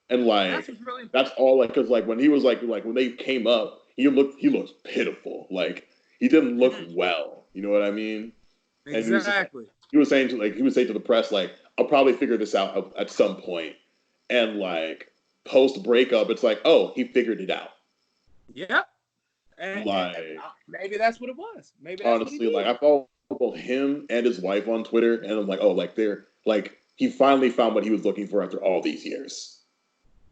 And like that's all like because like when he was like when they came up, he looked pitiful. Like he didn't look well. You know what I mean? Exactly. And he was saying to the press like, I'll probably figure this out at some point. And like post breakup, it's like, oh, he figured it out. Yep. And maybe that's what it was. Maybe that's honestly, like I follow both him and his wife on Twitter, and I'm like, oh, like they're like he finally found what he was looking for after all these years.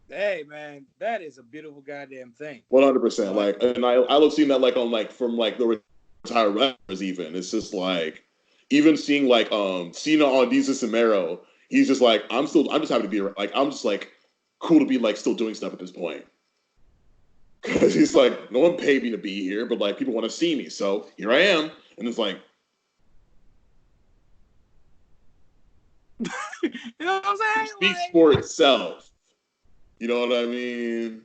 Hey man, that is a beautiful goddamn thing. 100%. Like, and I love seeing that like on like from like the retired wrestlers even. It's just like even seeing like Cena on Jesus and Mero, he's just like I'm just happy to be like I'm just like cool to be like still doing stuff at this point. Because he's like, no one paid me to be here, but like people want to see me, so here I am. And it's like, you know what I'm saying? It speaks for itself. You know what I mean?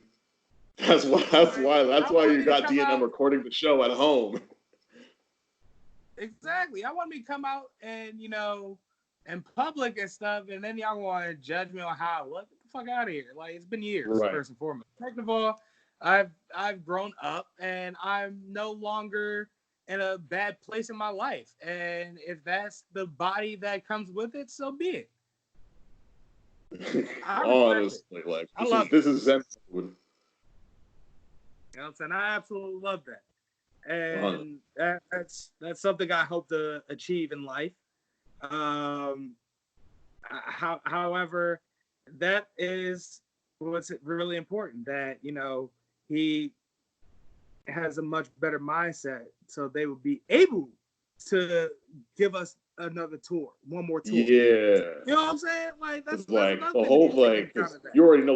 That's why you got D&M recording the show at home. Exactly. I want me to come out and in public and stuff, and then y'all want to judge me on how I look. Get the fuck out of here! Like it's been years, first and foremost. Second of all, I've grown up and I'm no longer in a bad place in my life. And if that's the body that comes with it, so be it. Honestly, like this is Zen. You know what I'm saying? I absolutely love that. And that's something I hope to achieve in life. However, that is what's really important, that he has a much better mindset, so they will be able to give us another tour, one more tour. Yeah, you know what I'm saying? Like that's like the whole like you already know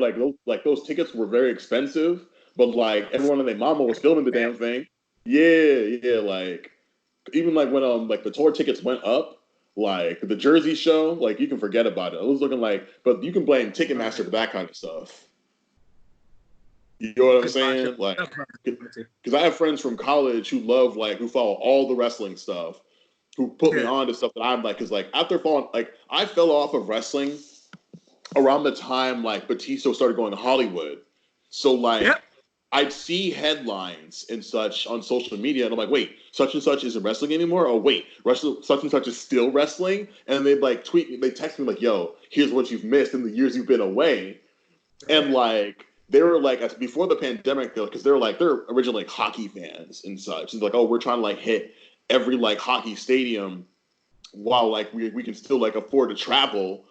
those tickets were very expensive, but like everyone and their mama was filming the damn thing. Yeah, like even like when like the tour tickets went up, like the Jersey show, like you can forget about it. It was looking like, but you can blame Ticketmaster for that kind of stuff. You know what I'm saying? Like, because I have friends from college who who follow all the wrestling stuff, who put me on to stuff that I'm like, because like after falling, like I fell off of wrestling around the time like Batista started going to Hollywood. So like I'd see headlines and such on social media, and I'm like, wait, such and such isn't wrestling anymore? Oh, wait, such and such is still wrestling? And they'd like tweet me, they text me like, yo, here's what you've missed in the years you've been away. And like, they were like, before the pandemic, because they're originally like hockey fans and such. And like, oh, we're trying to like hit every like hockey stadium while like we can still like afford to travel.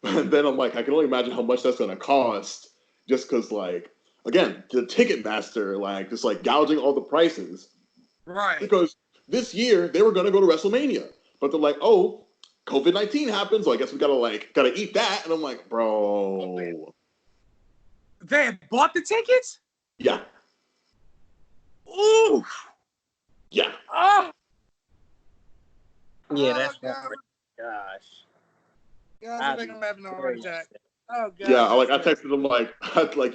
And then I'm like, I can only imagine how much that's going to cost just because like, again, the Ticketmaster, like, just, like, gouging all the prices. Right. Because this year, they were going to go to WrestleMania. But they're like, oh, COVID-19 happens, so I guess we gotta eat that. And I'm like, bro. They had bought the tickets? Yeah. Ooh. Yeah. Oh. Yeah, that's God. gosh. Guys, I think I'm having a heart attack. Oh, God. Yeah, I texted them, like,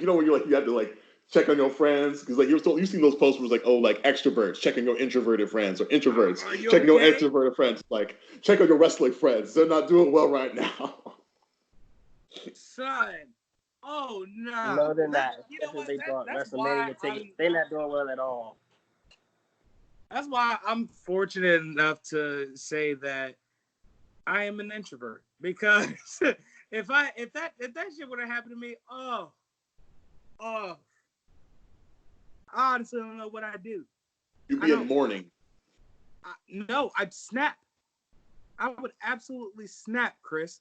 you know when you had to, like, check on your friends? Because, like, you've seen those posts where it's like, oh, like, extroverts, checking your introverted friends, or introverts, checking your extroverted friends. Like, check on your wrestling friends. They're not doing well right now. Son. Oh, no. No, they're not. You know what? They brought That's WrestleMania tickets. They're not doing well at all. That's why I'm fortunate enough to say that I am an introvert. Because if that shit would have happened to me, I honestly don't know what I'd do. You'd be in mourning. No, I'd snap. I would absolutely snap, Chris.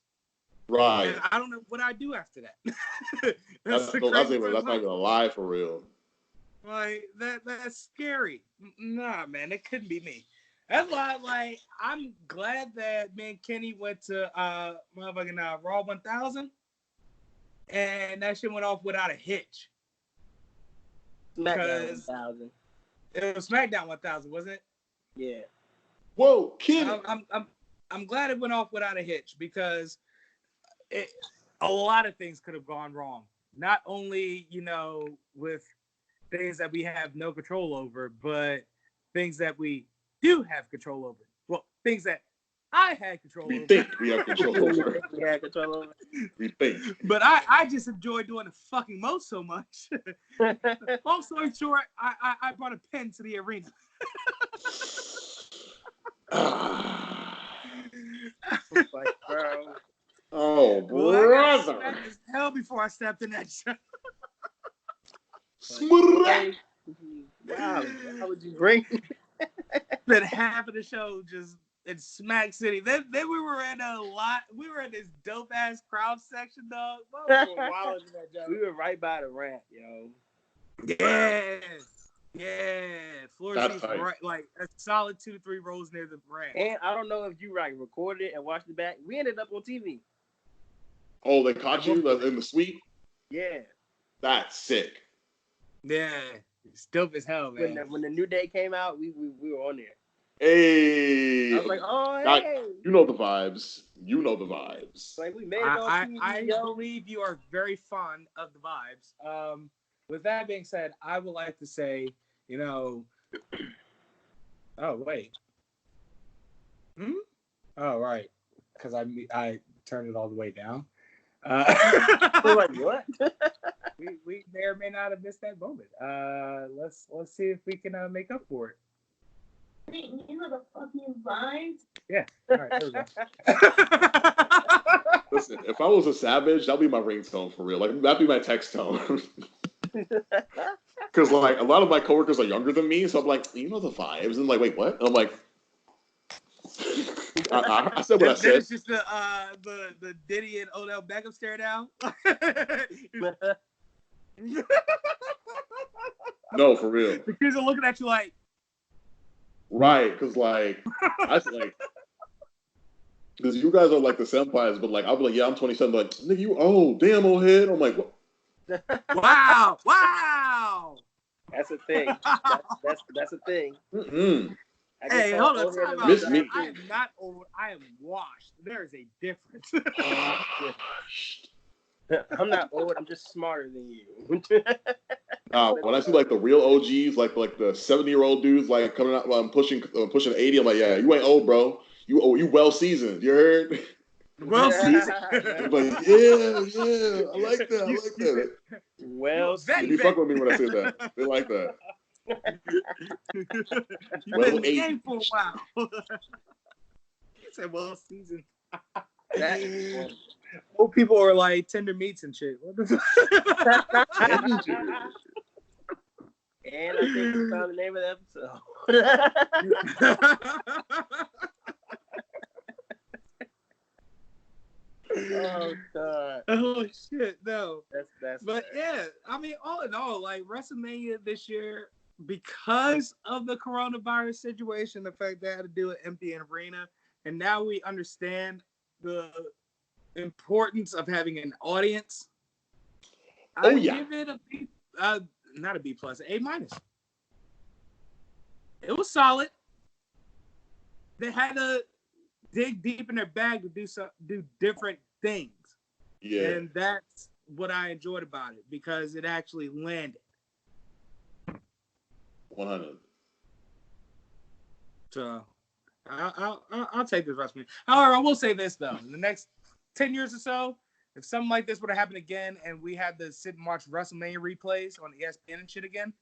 Right. And I don't know what I'd do after that. That's not even a lie for real. Like, that's scary. Nah, man, it couldn't be me. That's why, like, I'm glad that me and Kenny went to motherfucking Raw 1000, and that shit went off without a hitch. SmackDown 1000. It was SmackDown 1000, wasn't it? Yeah. Whoa, Kenny. I'm glad it went off without a hitch because a lot of things could have gone wrong. Not only, with things that we have no control over, but things that we do have control over. Well, things that I had control over. We think we have control over. We had control over. We think. But I just enjoy doing the fucking most so much. Long story short, I brought a pen to the arena. Like, bro. Oh, Well, brother. I got as hell before I stepped in that show. Wow, how would you bring? Spent half of the show just in Smack City. Then we were in we were in this dope ass crowd section, dog. We were right by the ramp, yo. Yeah. Floor seats right, like a solid 2-3 rows near the ramp. And I don't know if you recorded it and watched it back. We ended up on TV. Oh, they caught you in the suite? Yeah. That's sick. Yeah. It's dope as hell, man. When the New Day came out, we were on there. Hey. I was like, oh, hey. You know the vibes. Like, we made it on TV, I believe you are very fond of the vibes. With that being said, I would like to say, oh, wait. Oh, right. Because I turned it all the way down. Like, what? we may or may not have missed that moment. Let's see if we can make up for it. You know the fucking vibes? Yeah. All right, there we go. Listen, if I was a savage, that'd be my ringtone for real. Like, that'd be my text tone. Because, like, a lot of my coworkers are younger than me, so I'm like, you know the vibes. And like, wait, what? And I'm like, I said what I said. It's just the Diddy and Odell Beckham stare down. No, for real. The kids are looking at you like. Right, because like, because you guys are like the senpais, but like, I'll be like, yeah, I'm 27. Like, nigga, you old, damn old head. I'm like, what? Wow. That's a thing. That's a thing. Mm-hmm. Hey, hold on. Miss me. I am not old. I am washed. There is a difference. I'm not old. I'm just smarter than you. When I see like the real OGs, like the 70-year-old dudes, like coming out, pushing 80, I'm like, yeah, you ain't old, bro. You well seasoned. You heard? Well seasoned. I'm like, yeah, I like that. Well, you fuck with me when I say that. They like that. You've Well, been in the 8. game for a while. You said, well, season. Old people are like tender meats and shit. What the fuck? And I think we found the name of the episode. Oh God! Oh shit! No. That's. But yeah, I mean, all in all, like WrestleMania this year, because of the coronavirus situation, the fact they had to do an empty arena, and now we understand the importance of having an audience. I give it a B, not a B plus, A minus. It was solid. They had to dig deep in their bag to do different things. Yeah. And that's what I enjoyed about it, because it actually landed. 100. So I'll take this WrestleMania. However, I will say this though: in the next 10 years or so, if something like this would have happened again, and we had to sit and watch WrestleMania replays on ESPN and shit again,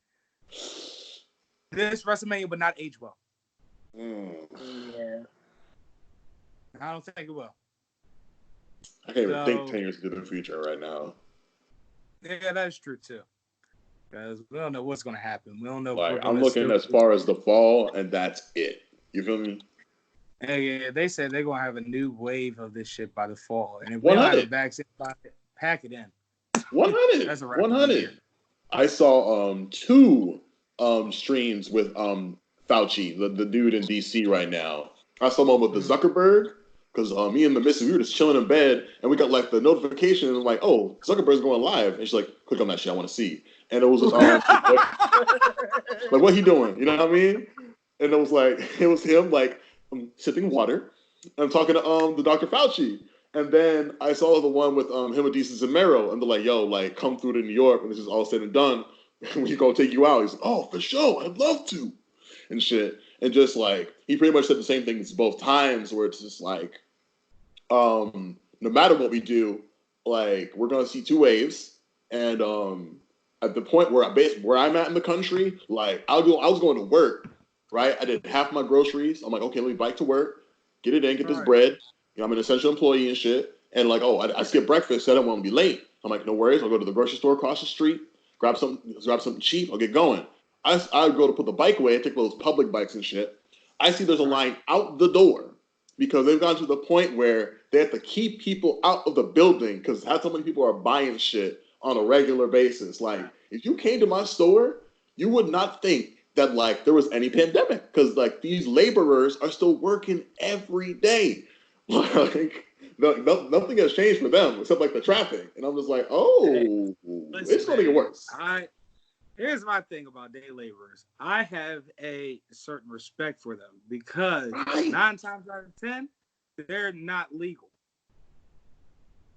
this WrestleMania would not age well. Yeah. I don't think it will. I can't even think 10 years into the future right now. Yeah, that's true too. Because we don't know what's going to happen. We don't know. Like, I'm looking as far as the fall, and that's it. You feel me? Yeah, they said they're going to have a new wave of this shit by the fall. And if we don't have a vaccine, pack it in. 100. That's a 100. I saw 2 streams with Fauci, the dude in DC right now. I saw one with the Zuckerberg, because me and the missus, we were just chilling in bed, and we got like the notification, and like, oh, Zuckerberg's going live, and she's like, click on that shit, I want to see. And it was like, what he doing? You know what I mean? And it was like, it was him like sipping water, and I'm talking to the Dr. Fauci. And then I saw the one with him and Decent Zamero, and they're like, yo, like, come through to New York when this is all said and done. We gonna take you out. He's like, oh, for sure, I'd love to. And shit. And just like, he pretty much said the same things both times, where it's just like, no matter what we do, like, we're gonna see 2 waves. And at the point where I'm at in the country, like, I was going to work, right? I did half my groceries. I'm like, okay, let me bike to work, get it in, get this bread. You know, I'm an essential employee and shit. And like, oh, I skipped breakfast, so I don't want to be late. I'm like, no worries. I'll go to the grocery store across the street, grab something cheap. I'll get going. I go to put the bike away. I take those public bikes and shit. I see there's a line out the door because they've gone to the point where they have to keep people out of the building because how so many people are buying shit on a regular basis. Like, if you came to my store, you would not think that like there was any pandemic because like these laborers are still working every day. Like, nothing has changed for them except like the traffic. And I'm just like, oh, it's going to get worse. Here's my thing about day laborers. I have a certain respect for them because 9 times out of 10, they're not legal.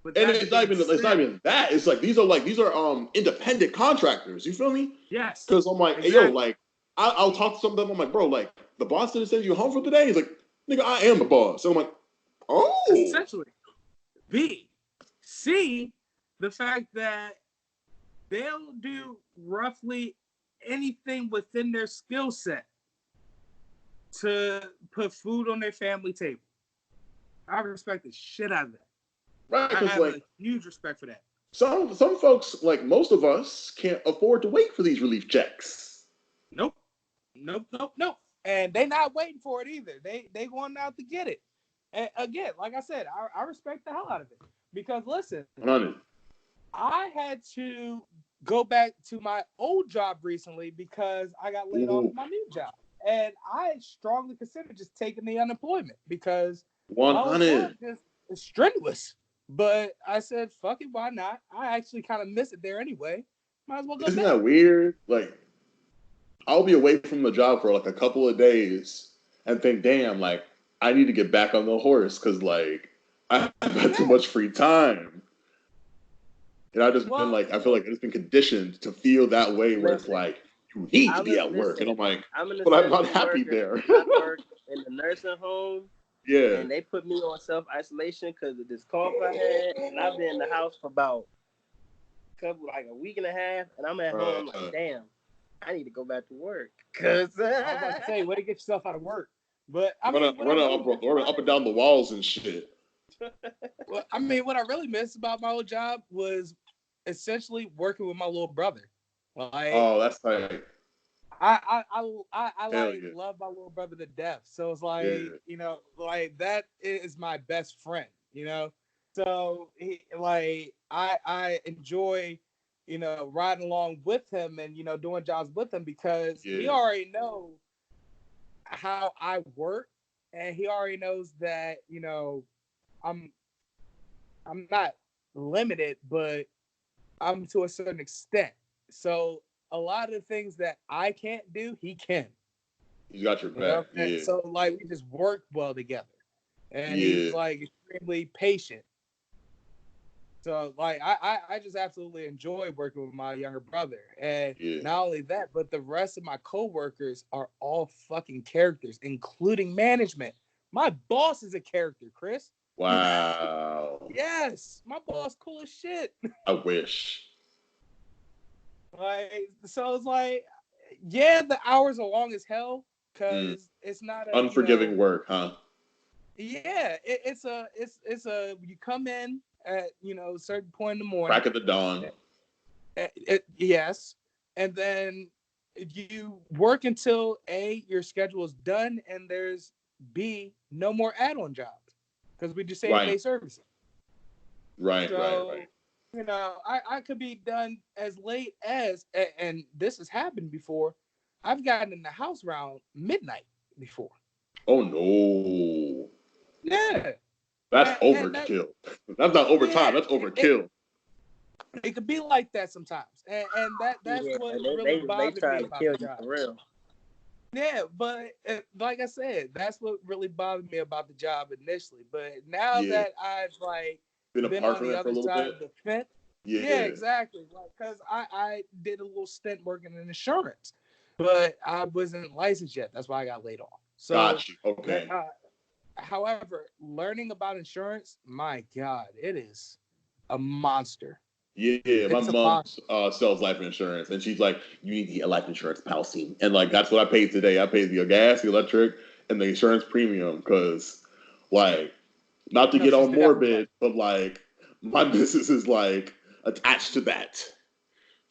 But and it's not even that. It's like these are independent contractors. You feel me? Yes. Because I'm like, hey, yo, like I'll talk to some of them. I'm like, bro, like the boss didn't send you home for today. He's like, nigga, I am the boss. So I'm like, oh. Essentially. B. C. The fact that they'll do roughly anything within their skill set to put food on their family table. I respect the shit out of that. Right, I have like, a huge respect for that. Some folks, like most of us, can't afford to wait for these relief checks. Nope. And they not waiting for it either. They going out to get it. And again, like I said, I respect the hell out of it. Because listen, I had to go back to my old job recently because I got laid off my new job. And I strongly consider just taking the unemployment because 100 it's strenuous. But I said, fuck it, why not? I actually kind of miss it there anyway. Might as well go Isn't back. that weird? Like, I'll be away from the job for like a couple of days and think, damn, like, I need to get back on the horse because, like, I've had too much free time. And I've just been like, I feel like it's been conditioned to feel that way where it's like, you need to be at work. And I'm like, but I'm not happy there. I work in the nursing home. Yeah. And they put me on self-isolation because of this cough I had. And I've been in the house for about a week and a half, and I'm at home like, damn, I need to go back to work. Cause I was about to say, way to get yourself out of work. But I mean, running up and down the walls and shit. Well, I mean, what I really missed about my old job was essentially working with my little brother. Like, that's tight. I Yeah. love my little brother to death. So it's like, you know, like that is my best friend, you know. So I enjoy, you know, riding along with him and, you know, doing jobs with him because he already know how I work, and he already knows that, you know, I'm not limited, but I'm to a certain extent. So a lot of the things that I can't do, he can. You got your back. Yeah. So like we just work well together, and he's like extremely patient. So like I just absolutely enjoy working with my younger brother, and not only that, but the rest of my coworkers are all fucking characters, including management. My boss is a character, Chris. Wow. Yes, my boss cool as shit. I wish. Like, so it's like, yeah, the hours are long as hell because it's not a unforgiving work, huh? Yeah, it's a you come in at, you know, a certain point in the morning, crack of the dawn. Yes, and then you work until A, your schedule is done, and there's B, no more add-on jobs because we do same-day services. Right. You know, I could be done as late as, and this has happened before, I've gotten in the house around midnight before. Oh, no. Yeah. That's overkill. That's not overtime. That's overkill. It could be like that sometimes. And that's what really bothers me about the job. For real. Yeah, but like I said, that's what really bothered me about the job initially. But now that I've like been on the other side of the fence. Yeah, exactly. Like, because I did a little stint working in insurance, but I wasn't licensed yet. That's why I got laid off. So, got you. Okay. However, learning about insurance, my God, it is a monster. Yeah, my mom sells life insurance, and she's like, "You need to get a life insurance policy." And like, that's what I paid today. I paid the gas, the electric, and the insurance premium because, like, not to get all morbid, but like, my business is like attached to that.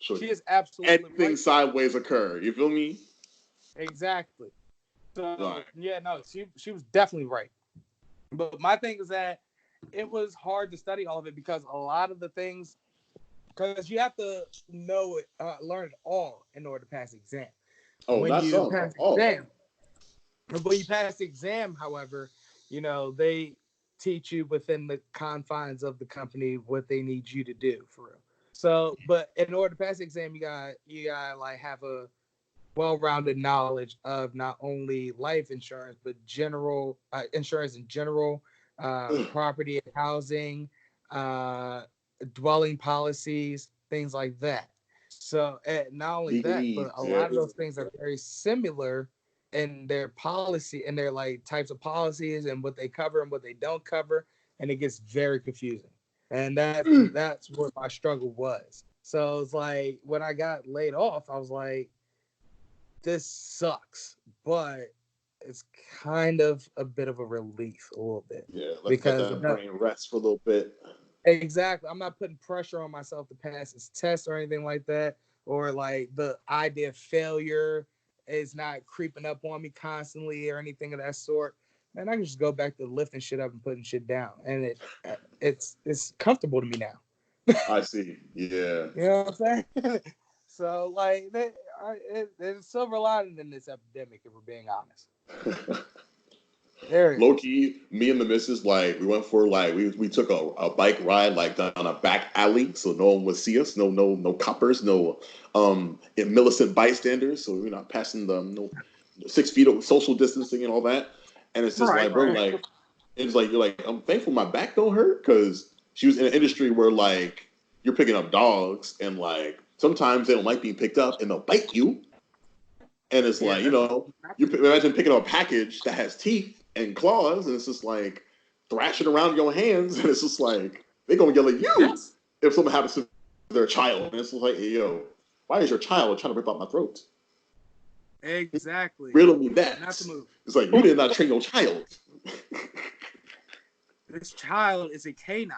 So she is absolutely anything right. sideways occur. You feel me? Exactly. So yeah, no, she was definitely right. But my thing is that it was hard to study all of it because a lot of the things, because you have to know it, learn it all in order to pass the exam. When you pass the exam, however, you know, they teach you within the confines of the company what they need you to do for real. So, but in order to pass the exam, you got like have a well-rounded knowledge of not only life insurance but general insurance in general, property and housing, dwelling policies, things like that. So not only that, but a lot of those things are very similar in their policy and their like types of policies and what they cover and what they don't cover, and it gets very confusing. And that's what my struggle was. So it's like when I got laid off, I was like, this sucks, but it's kind of a bit of a relief a little bit. Yeah, let's let that brain rest for a little bit. Exactly. I'm not putting pressure on myself to pass this test or anything like that, or like the idea of failure is not creeping up on me constantly or anything of that sort. And I can just go back to lifting shit up and putting shit down, and it's comfortable to me now. I see. Yeah. You know what I'm saying? So like, there's a silver lining in this epidemic, if we're being honest. Low key, me and the missus, like, we went for like we took a bike ride like down a back alley, so no one would see us, no coppers, no millicent bystanders, so we're not passing them, no 6 feet of social distancing and all that. And it's just like, bro, like, it's like you're like, I'm thankful my back don't hurt, because she was in an industry where like you're picking up dogs and like sometimes they don't like being picked up and they'll bite you. And it's like, you know, you imagine picking up a package that has teeth and claws, and it's just like thrashing around your hands, and it's just like they're gonna yell at you if something happens to their child, and it's like, hey, yo, why is your child trying to rip out my throat? Exactly. Riddle me that. Not the move. It's like, you did not train your child. This child is a canine,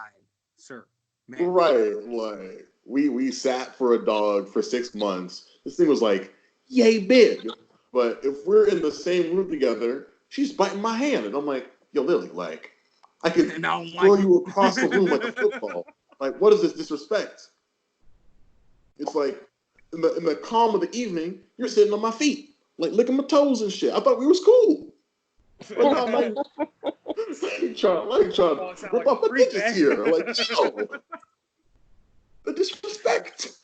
sir. Man. Right. Like, we sat for a dog for 6 months. This thing was like, yay big. But if we're in the same room together, she's biting my hand. And I'm like, yo, Lily, like, I could throw you across the room like a football. Like, what is this disrespect? It's like, in the calm of the evening, you're sitting on my feet, like licking my toes and shit. I thought we was cool. But now I'm like, trying to rip off my digits here. Like, yo, the disrespect.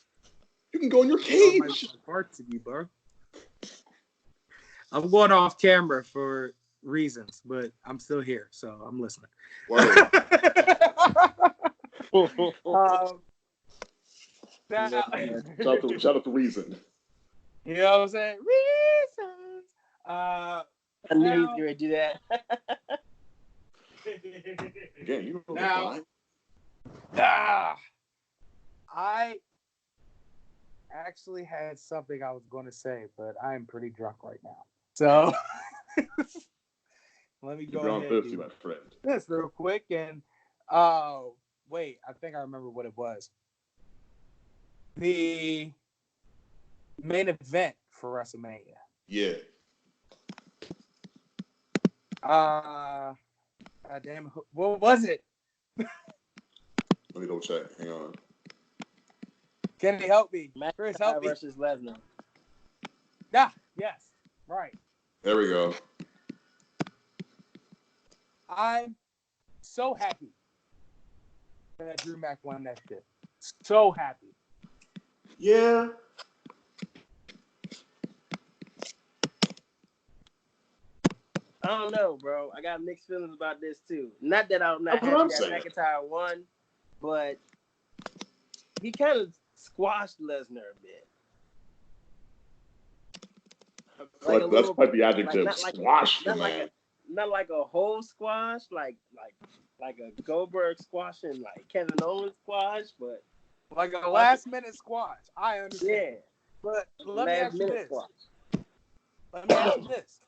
You can go in your cage. Parts of you, bro. I'm going off camera for reasons, but I'm still here, so I'm listening. Shout out to Reason. You know what I'm saying? Reasons. I knew he was going to do that. Again, you know now, I actually had something I was going to say, but I am pretty drunk right now. So let me go ahead and do this real quick. And wait, I think I remember what it was. The main event for WrestleMania. Yeah. Damn, what was it? Let me go check. Hang on. Can he help me? Chris, help me. Versus Lesnar. Yeah, yes, right. There we go. I'm so happy that Drew Mac won that shit. So happy. Yeah. I don't know, bro. I got mixed feelings about this too. Not that I'm not happy that McIntyre won, but he kind of squashed Lesnar a bit. Like that's quite the adjective. Like, squash the man. Not like a whole squash, like a Goldberg squash and like Kevin Owens squash, but like a last minute squash. I understand. Yeah. But let me ask you this. Let me ask you this.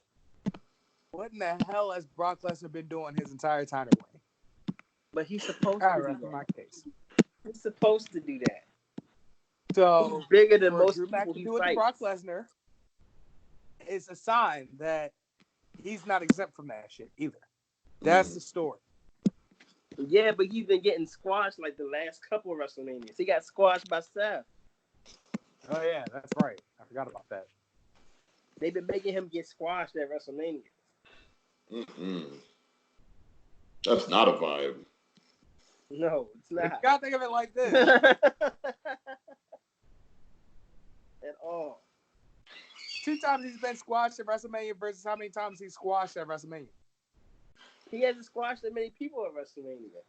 What in the hell has Brock Lesnar been doing his entire time away? But he's supposed to do that. My case. He's supposed to do that. So he's bigger than most Drew people Mac he do it fights. to Brock Lesnar is a sign that he's not exempt from that shit either. That's the story. Yeah, but he's been getting squashed like the last couple of WrestleManias. He got squashed by Seth. Oh yeah, that's right. I forgot about that. They've been making him get squashed at WrestleMania. That's not a vibe. No, it's not. You gotta think of it like this. At all. 2 times he's been squashed at WrestleMania versus how many times he's squashed at WrestleMania. He hasn't squashed that many people at WrestleMania.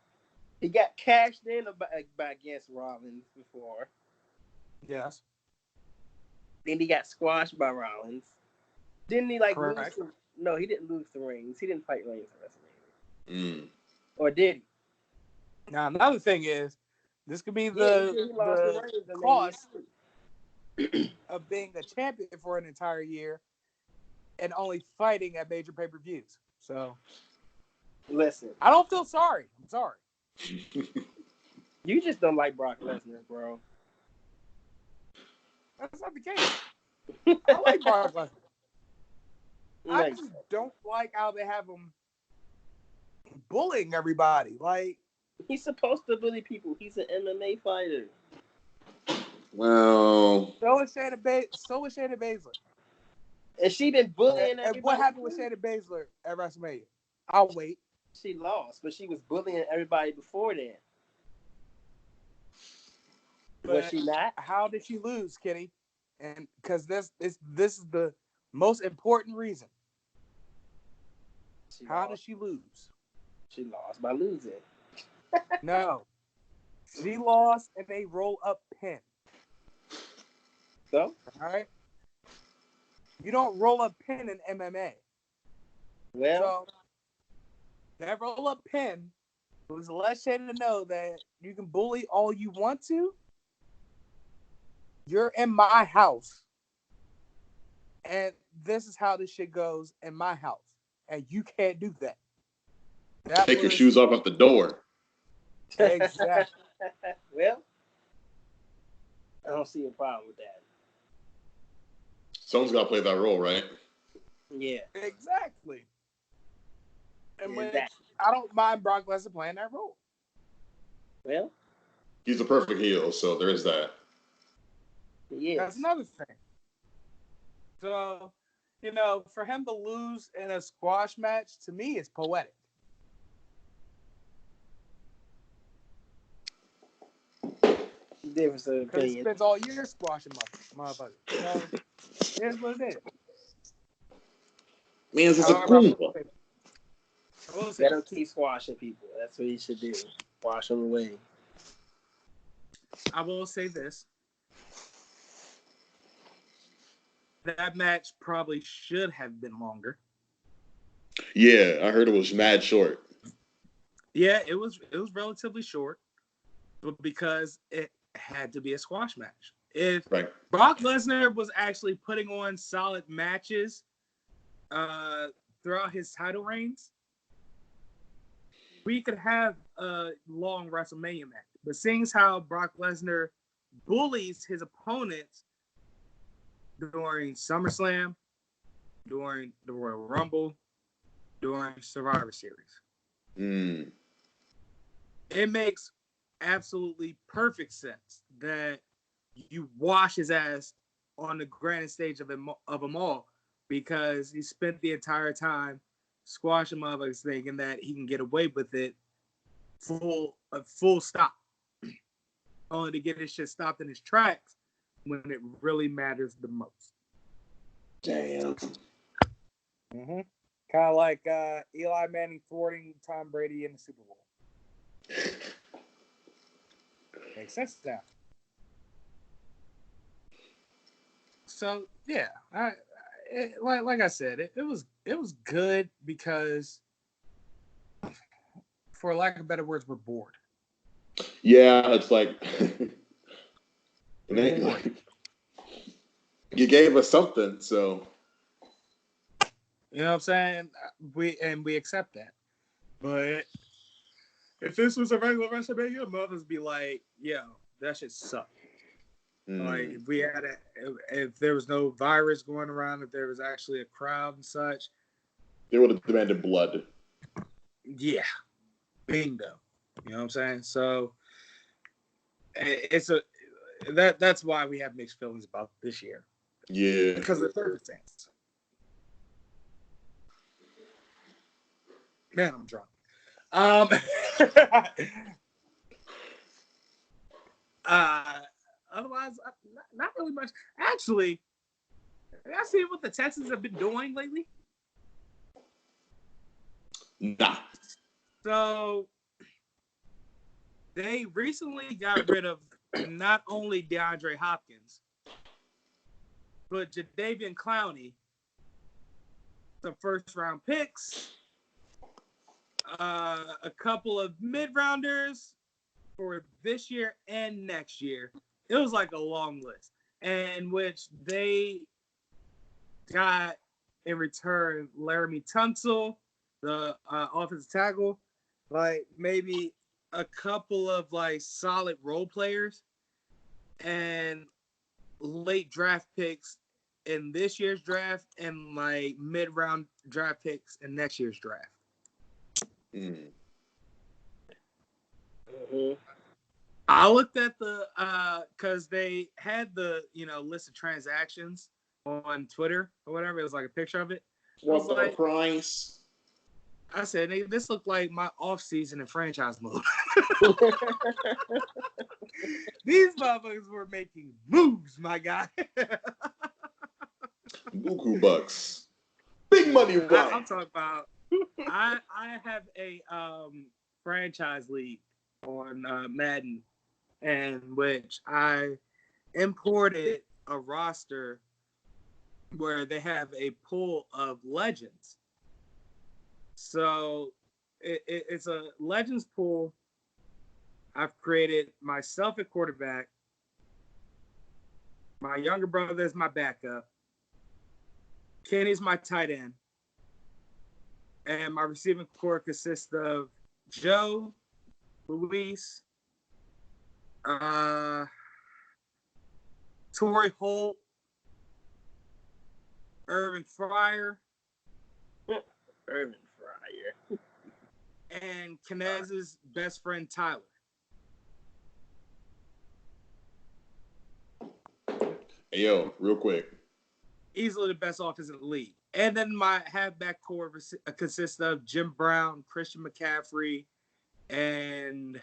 He got cashed in against Rollins before. Yes. Then he got squashed by Rollins. Didn't he Correct. lose? No, he didn't lose to Reigns. He didn't fight Reigns at WrestleMania. Mm. Or did he? Now another thing is, this could be the cost of being a champion for an entire year and only fighting at major pay-per-views. So, listen, I don't feel sorry. I'm sorry. You just don't like Brock Lesnar, bro. That's not the case. I like Brock Lesnar. I just don't like how they have him bullying everybody. Like, he's supposed to bully people. He's an MMA fighter. Well, so is Shayna Baszler. And she been bullying everybody. And what happened with Shayna Baszler at WrestleMania? I'll wait. She lost, but she was bullying everybody before then. But was she not? How did she lose, Kenny? And because this is the most important reason. How did she lose? She lost by losing. No. She lost in a roll-up pin. So? All right? You don't roll up pin in MMA. Well, so that roll-up pin was to let Shayna know that you can bully all you want to, You're in my house, and this is how this shit goes in my house, and you can't do that. Take your shoes off at the door. Exactly. Well, I don't see a problem with that. Someone's got to play that role, right? Yeah. Exactly. And when Exactly. I don't mind Brock Lesnar playing that role. Well, he's a perfect heel, so there is that. Yeah. That's another thing. So, for him to lose in a squash match, to me, is poetic. Difference of Because he opinion. spends all year squashing motherfuckers. So, here's what it is. Man, it's a However, Kumba. Let him keep squashing people. That's what he should do. Wash them away. I will say this. That match probably should have been longer. Yeah, I heard it was mad short. Yeah, it was relatively short, but because it had to be a squash match. If Brock Lesnar was actually putting on solid matches throughout his title reigns, we could have a long WrestleMania match. But seeing as how Brock Lesnar bullies his opponents during SummerSlam, during the Royal Rumble, during Survivor Series, it makes absolutely perfect sense that you wash his ass on the grandest stage of them all, because he spent the entire time squashing motherfuckers thinking that he can get away with it full stop, only to get his shit stopped in his tracks when it really matters the most. Damn. Mm-hmm. Kind of like Eli Manning thwarting Tom Brady in the Super Bowl. Makes sense now. So yeah, like I said, it was good because, for lack of better words, we're bored. Yeah, it's like you gave us something, so you know what I'm saying. We accept that, but if this was a regular WrestleMania, mothers be like, "Yo, that shit sucked." Like if there was no virus going around, if there was actually a crowd and such, they would have demanded blood. Yeah, bingo. You know what I'm saying? So that's why we have mixed feelings about this year. Yeah, because of the circumstance. Man, I'm drunk. Otherwise, not really much. Actually, have I seen what the Texans have been doing lately? Nah. So they recently got rid of not only DeAndre Hopkins, but Jadeveon Clowney, some first-round picks, a couple of mid-rounders for this year and next year. It was like a long list, in which they got in return Laramie Tunsil, the offensive tackle, like maybe a couple of like solid role players, and late draft picks in this year's draft, and like mid-round draft picks in next year's draft. I looked at the because they had the list of transactions on Twitter or whatever. It was like a picture of it. What's the price? I said, hey, this looked like my off-season in franchise mode. These motherfuckers were making moves, my guy. Buku bucks. Big money run. I'm talking about I have a franchise league on Madden, in which I imported a roster where they have a pool of legends. So it's a legends pool. I've created myself at quarterback, My younger brother is my backup. Kenny's my tight end. And my receiving core consists of Joe, Luis, Torrey Holt, Irvin Fryer, and Kinez's best friend Tyler. Hey, yo, real quick. Easily the best offense in the league. And then my halfback core consists of Jim Brown, Christian McCaffrey, and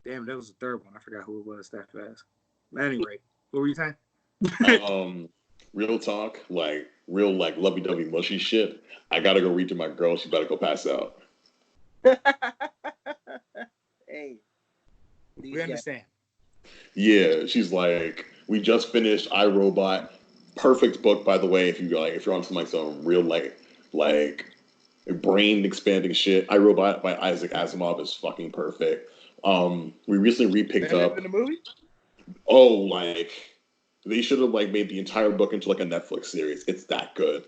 damn, there was a third one. I forgot who it was that fast. But anyway, what were you saying? Real talk, real lovey-dovey mushy shit. I gotta go read to my girl. She better go pass out. Hey, We understand. Yeah, she's like, we just finished iRobot. Perfect book, by the way. If you're on some real brain expanding shit. iRobot by Isaac Asimov is fucking perfect. We recently repicked up in the movie. Oh, they should have made the entire book into a Netflix series. It's that good.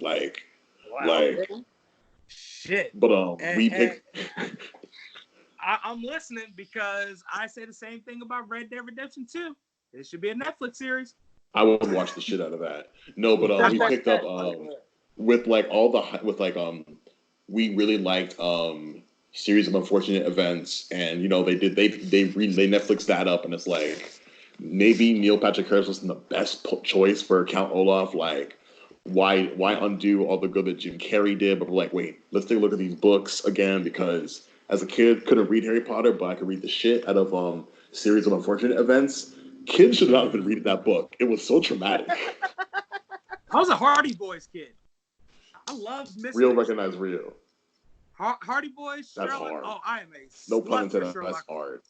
Shit. But we picked. I'm listening because I say the same thing about Red Dead Redemption 2. It should be a Netflix series. I would watch the shit out of that. No, but we picked up with we really liked Series of Unfortunate Events, and they Netflixed that up, and it's maybe Neil Patrick Harris wasn't the best choice for Count Olaf. Why undo all the good that Jim Carrey did? But we're wait, let's take a look at these books again, because as a kid couldn't read Harry Potter, but I could read the shit out of Series of Unfortunate Events. Kids should not have been reading that book. It was so traumatic. I was a Hardy Boys kid. I loved Mystery. Real recognize real. Hardy Boys, That's Sherlock. hard. Oh, I am a No pun intended. Sherlock. That's hard.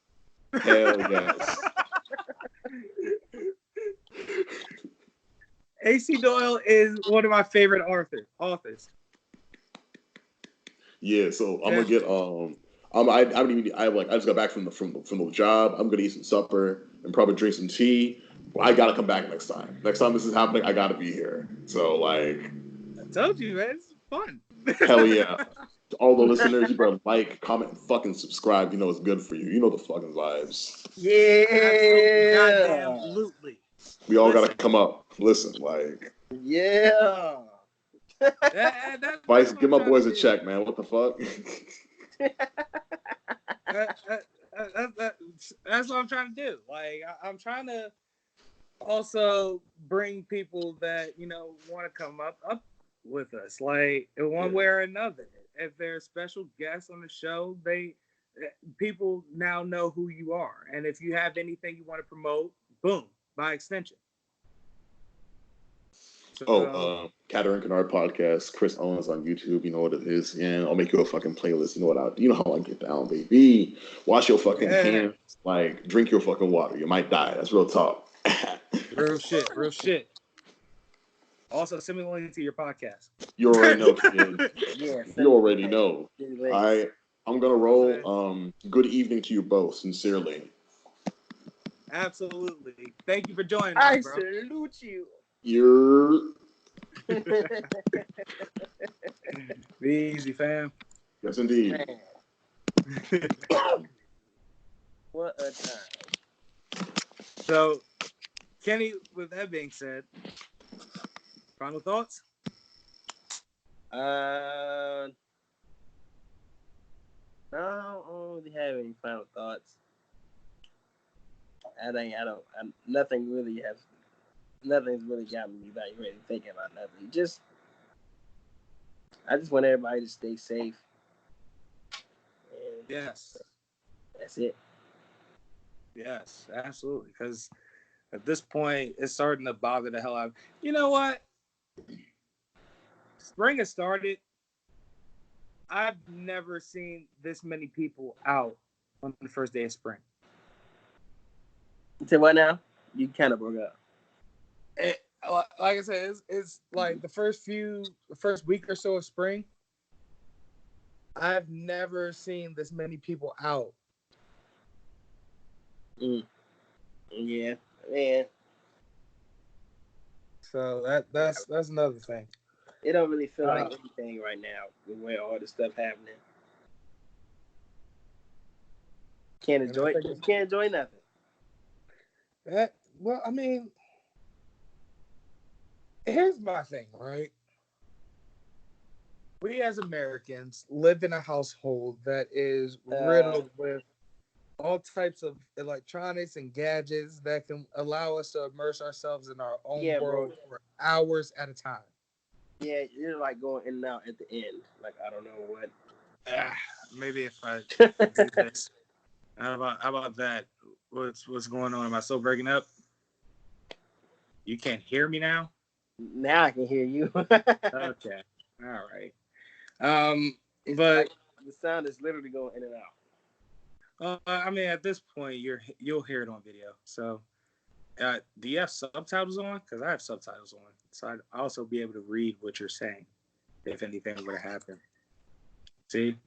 Hell yes. AC Doyle is one of my favorite authors. Yeah, so I'm gonna get I just got back from the job. I'm gonna eat some supper and probably drink some tea. I gotta come back next time. Next time this is happening, I gotta be here. So I told you, man, it's fun. Hell yeah. To all the listeners, you better comment, and fucking subscribe. You know it's good for you. You know the fucking vibes. Yeah. Absolutely. We all gotta come up. Listen, yeah. Vice, give my boys a check, man. What the fuck? That's what I'm trying to do. I'm trying to also bring people that want to come up with us, in one way or another. If they're special guests on the show, people now know who you are, and if you have anything you want to promote, boom, by extension. So, Cattering Canard podcast, Chris Owens on YouTube. You know what it is, and I'll make you a fucking playlist. You know how I get down, baby. Wash your fucking hands, drink your fucking water. You might die. That's real talk. Real shit. Also, similarly to your podcast. You already know, kid. Yeah, you already know. I'm gonna roll. Good evening to you both, sincerely. Absolutely. Thank you for joining us, bro. I salute you. Be easy, fam. Yes, indeed. What a time. So, Kenny, with that being said, final thoughts? I don't really have any final thoughts. Nothing's really got me really thinking about nothing. I just want everybody to stay safe. And yes. That's it. Yes, absolutely. Because at this point, it's starting to bother the hell out of me. You know what? Spring has started. I've never seen this many people out on the first day of spring. Say what now? You kind of broke up. Like I said, it's the first week or so of spring. I've never seen this many people out. Yeah, man. So that's another thing. It don't really feel like anything right now with where all this stuff happening. Can't enjoy nothing. Well, I mean, here's my thing, right? We as Americans live in a household that is riddled with all types of electronics and gadgets that can allow us to immerse ourselves in our own world for hours at a time. Yeah, you're like going in and out at the end. Like, I don't know what. Maybe if I do this. How about that? What's going on? Am I still breaking up? You can't hear me now? Now I can hear you. Okay. All right. But like, the sound is literally going in and out. I mean, at this point, you'll hear it on video. So, do you have subtitles on? Because I have subtitles on, so I'd also be able to read what you're saying if anything were to happen. See,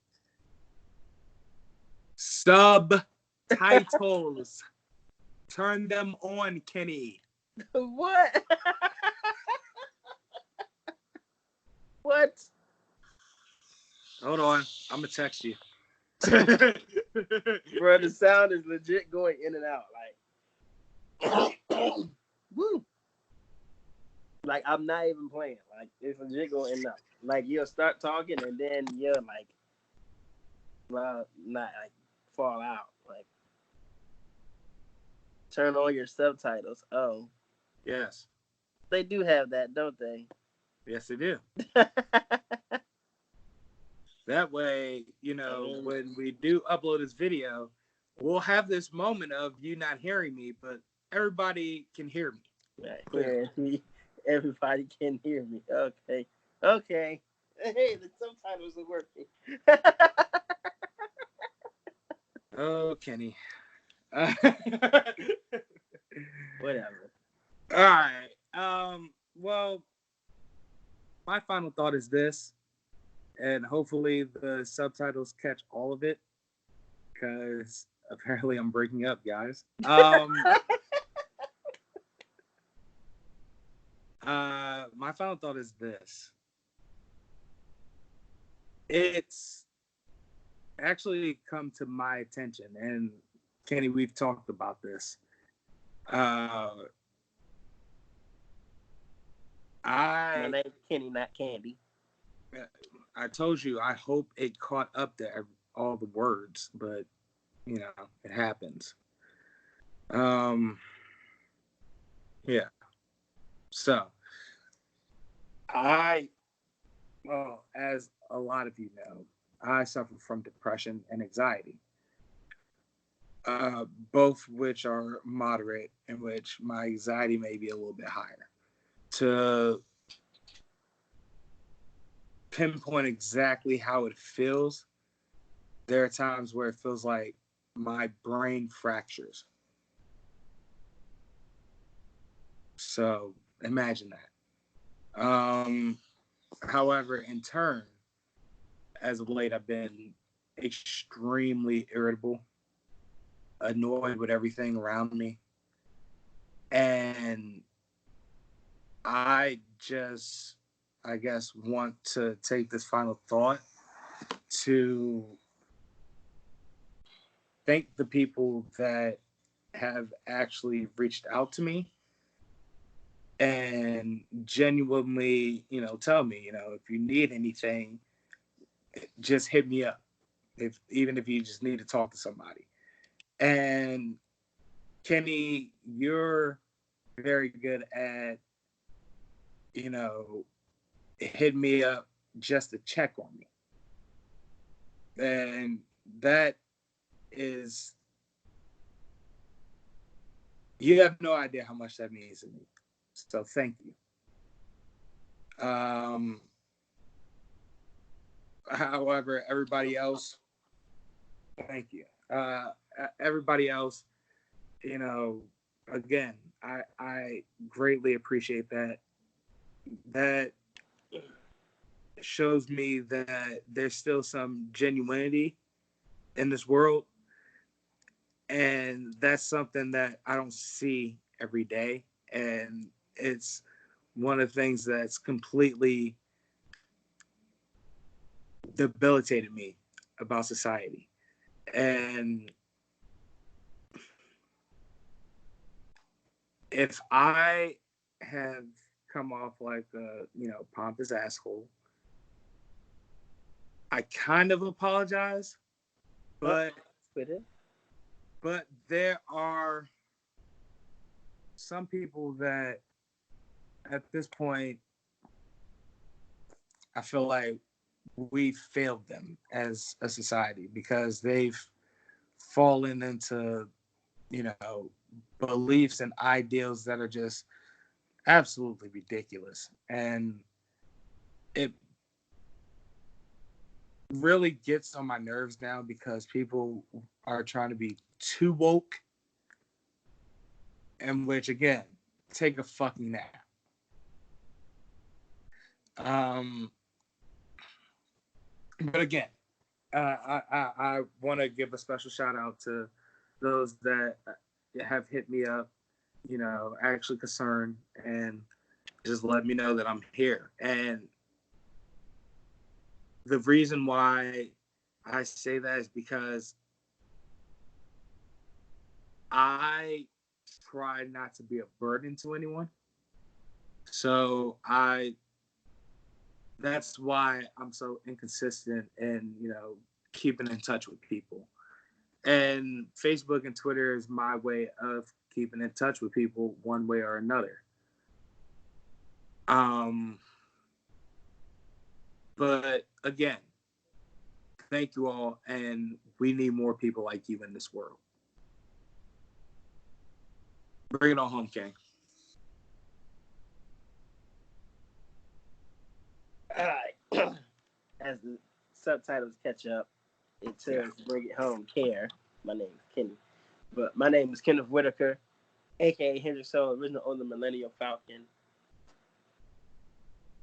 subtitles. Turn them on, Kenny. What? What? Hold on, I'm gonna text you. Bro, the sound is legit going in and out. Like, woo. Like, I'm not even playing. Like, it's legit going in and out. Like, you'll start talking and then you'll like, well, not like fall out. Like, turn on your subtitles. Oh, yes, they do have that, don't they? Yes, they do. That way, when we do upload this video, we'll have this moment of you not hearing me, but everybody can hear me. Right. Everybody can hear me. Okay. Hey, the subtitles are working. Oh, Kenny. Whatever. All right. Well, my final thought is this, and hopefully the subtitles catch all of it, because apparently I'm breaking up, guys. My final thought is this. It's actually come to my attention, and Kenny, we've talked about this. My name's Kenny, not Candy. I told you I hope it caught up to all the words, but it happens. Yeah. So as a lot of you know, I suffer from depression and anxiety, both which are moderate, in which my anxiety may be a little bit higher. To pinpoint exactly how it feels, there are times where it feels like my brain fractures. So imagine that. However, in turn, as of late, I've been extremely irritable, annoyed with everything around me. And I just, I guess, want to take this final thought to thank the people that have actually reached out to me and genuinely, tell me, if you need anything, just hit me up. Even if you just need to talk to somebody. And Kenny, you're very good at, hitting me up just to check on me. And that is, you have no idea how much that means to me. So thank you. However, everybody else, thank you. Everybody else, again, I greatly appreciate that. That shows me that there's still some genuinity in this world. And that's something that I don't see every day. And it's one of the things that's completely debilitated me about society. And if I have come off like a, pompous asshole, I kind of apologize, but there are some people that at this point I feel like we failed them as a society because they've fallen into, beliefs and ideals that are just absolutely ridiculous. And it really gets on my nerves now because people are trying to be too woke, and which, again, take a fucking nap. But again, I want to give a special shout out to those that have hit me up, actually concerned and just let me know that I'm here. And the reason why I say that is because I try not to be a burden to anyone. So that's why I'm so inconsistent in, keeping in touch with people. And Facebook and Twitter is my way of keeping in touch with people one way or another. But again, thank you all, and we need more people like you in this world. Bring it on home, King. All right. As the subtitles catch up, it says "Bring It Home, Care." My name is Kenny, but my name is Kenneth Whitaker, aka Hendrick Soul, original owner Millennial Falcon.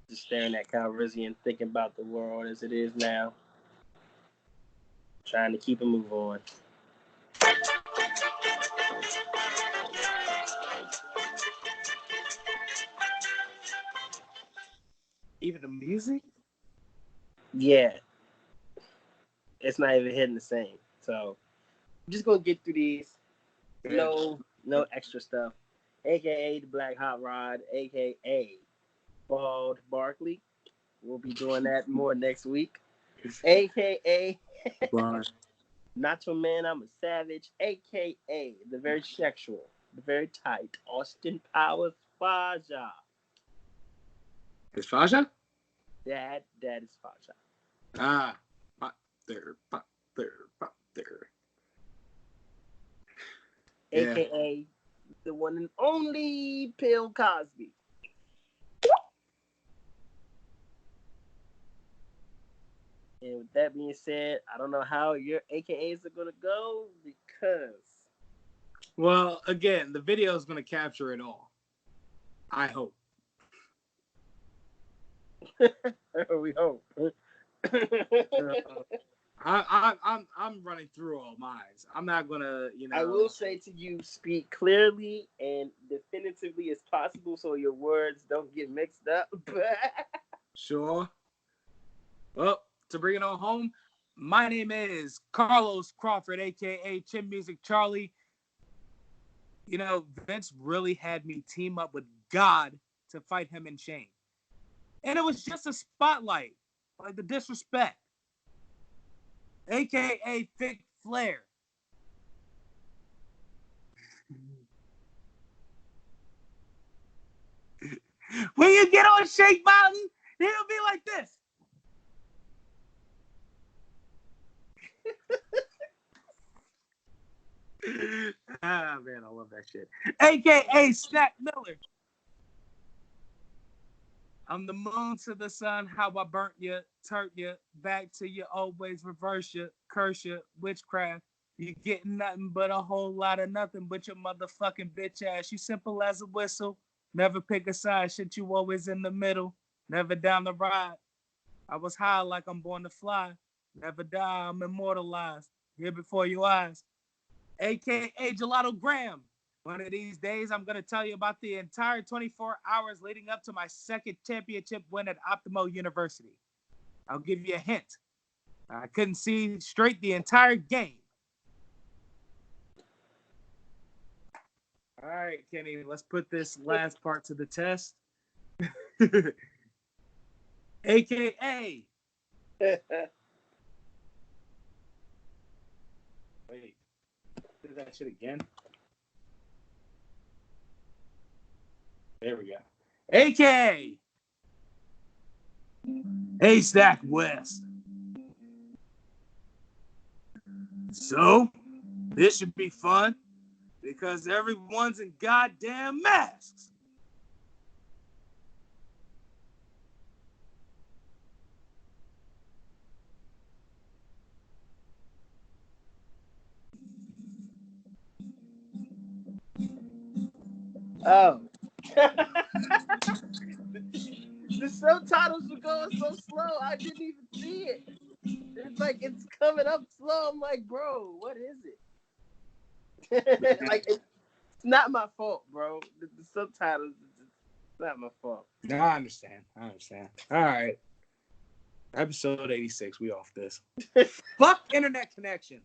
Just staring at Calrissian, thinking about the world as it is now, trying to keep a move on. Even the music? Yeah. It's not even hitting the same. So I'm just gonna get through these. No extra stuff. AKA the Black Hot Rod, AKA Bald Barkley. We'll be doing that more next week. AKA Nacho Man, I'm a Savage, AKA the very sexual, the very tight Austin Powers Faja. Is Faja? That is Faja. Pop there. AKA the one and only Bill Cosby. And with that being said, I don't know how your AKAs are going to go because... Well, again, the video is going to capture it all. I hope. We hope. I'm running through all mine. I'm not gonna, I will say to you, speak clearly and definitively as possible, so your words don't get mixed up. Sure. Well, to bring it on home, my name is Carlos Crawford, aka Chin Music Charlie. Vince really had me team up with God to fight him in shame, and it was just a spotlight, like the disrespect. AKA Thick Flair. When you get on Shake Mountain, it'll be like this. Man, I love that shit. AKA Snack Miller. I'm the moon to the sun, how I burnt you, turned you, back to you, always reverse you, curse you, witchcraft. You getting nothing but a whole lot of nothing but your motherfucking bitch ass. You simple as a whistle, never pick a side, shit you always in the middle, never down the ride. I was high like I'm born to fly, never die, I'm immortalized, here before your eyes. AKA Gelato Graham, One of these days, I'm going to tell you about the entire 24 hours leading up to my second championship win at Optimo University. I'll give you a hint. I couldn't see straight the entire game. All right, Kenny, let's put this last part to the test. AKA. Wait, do that shit again. There we go. AKA A-Stack West. So, this should be fun because everyone's in goddamn masks. Oh. The subtitles were going so slow, I didn't even see it. It's like it's coming up slow. I'm like, bro, what is it? Like, it's not my fault, bro. The subtitles, it's not my fault. No, I understand. All right. Episode 86, we off this. Fuck internet connection.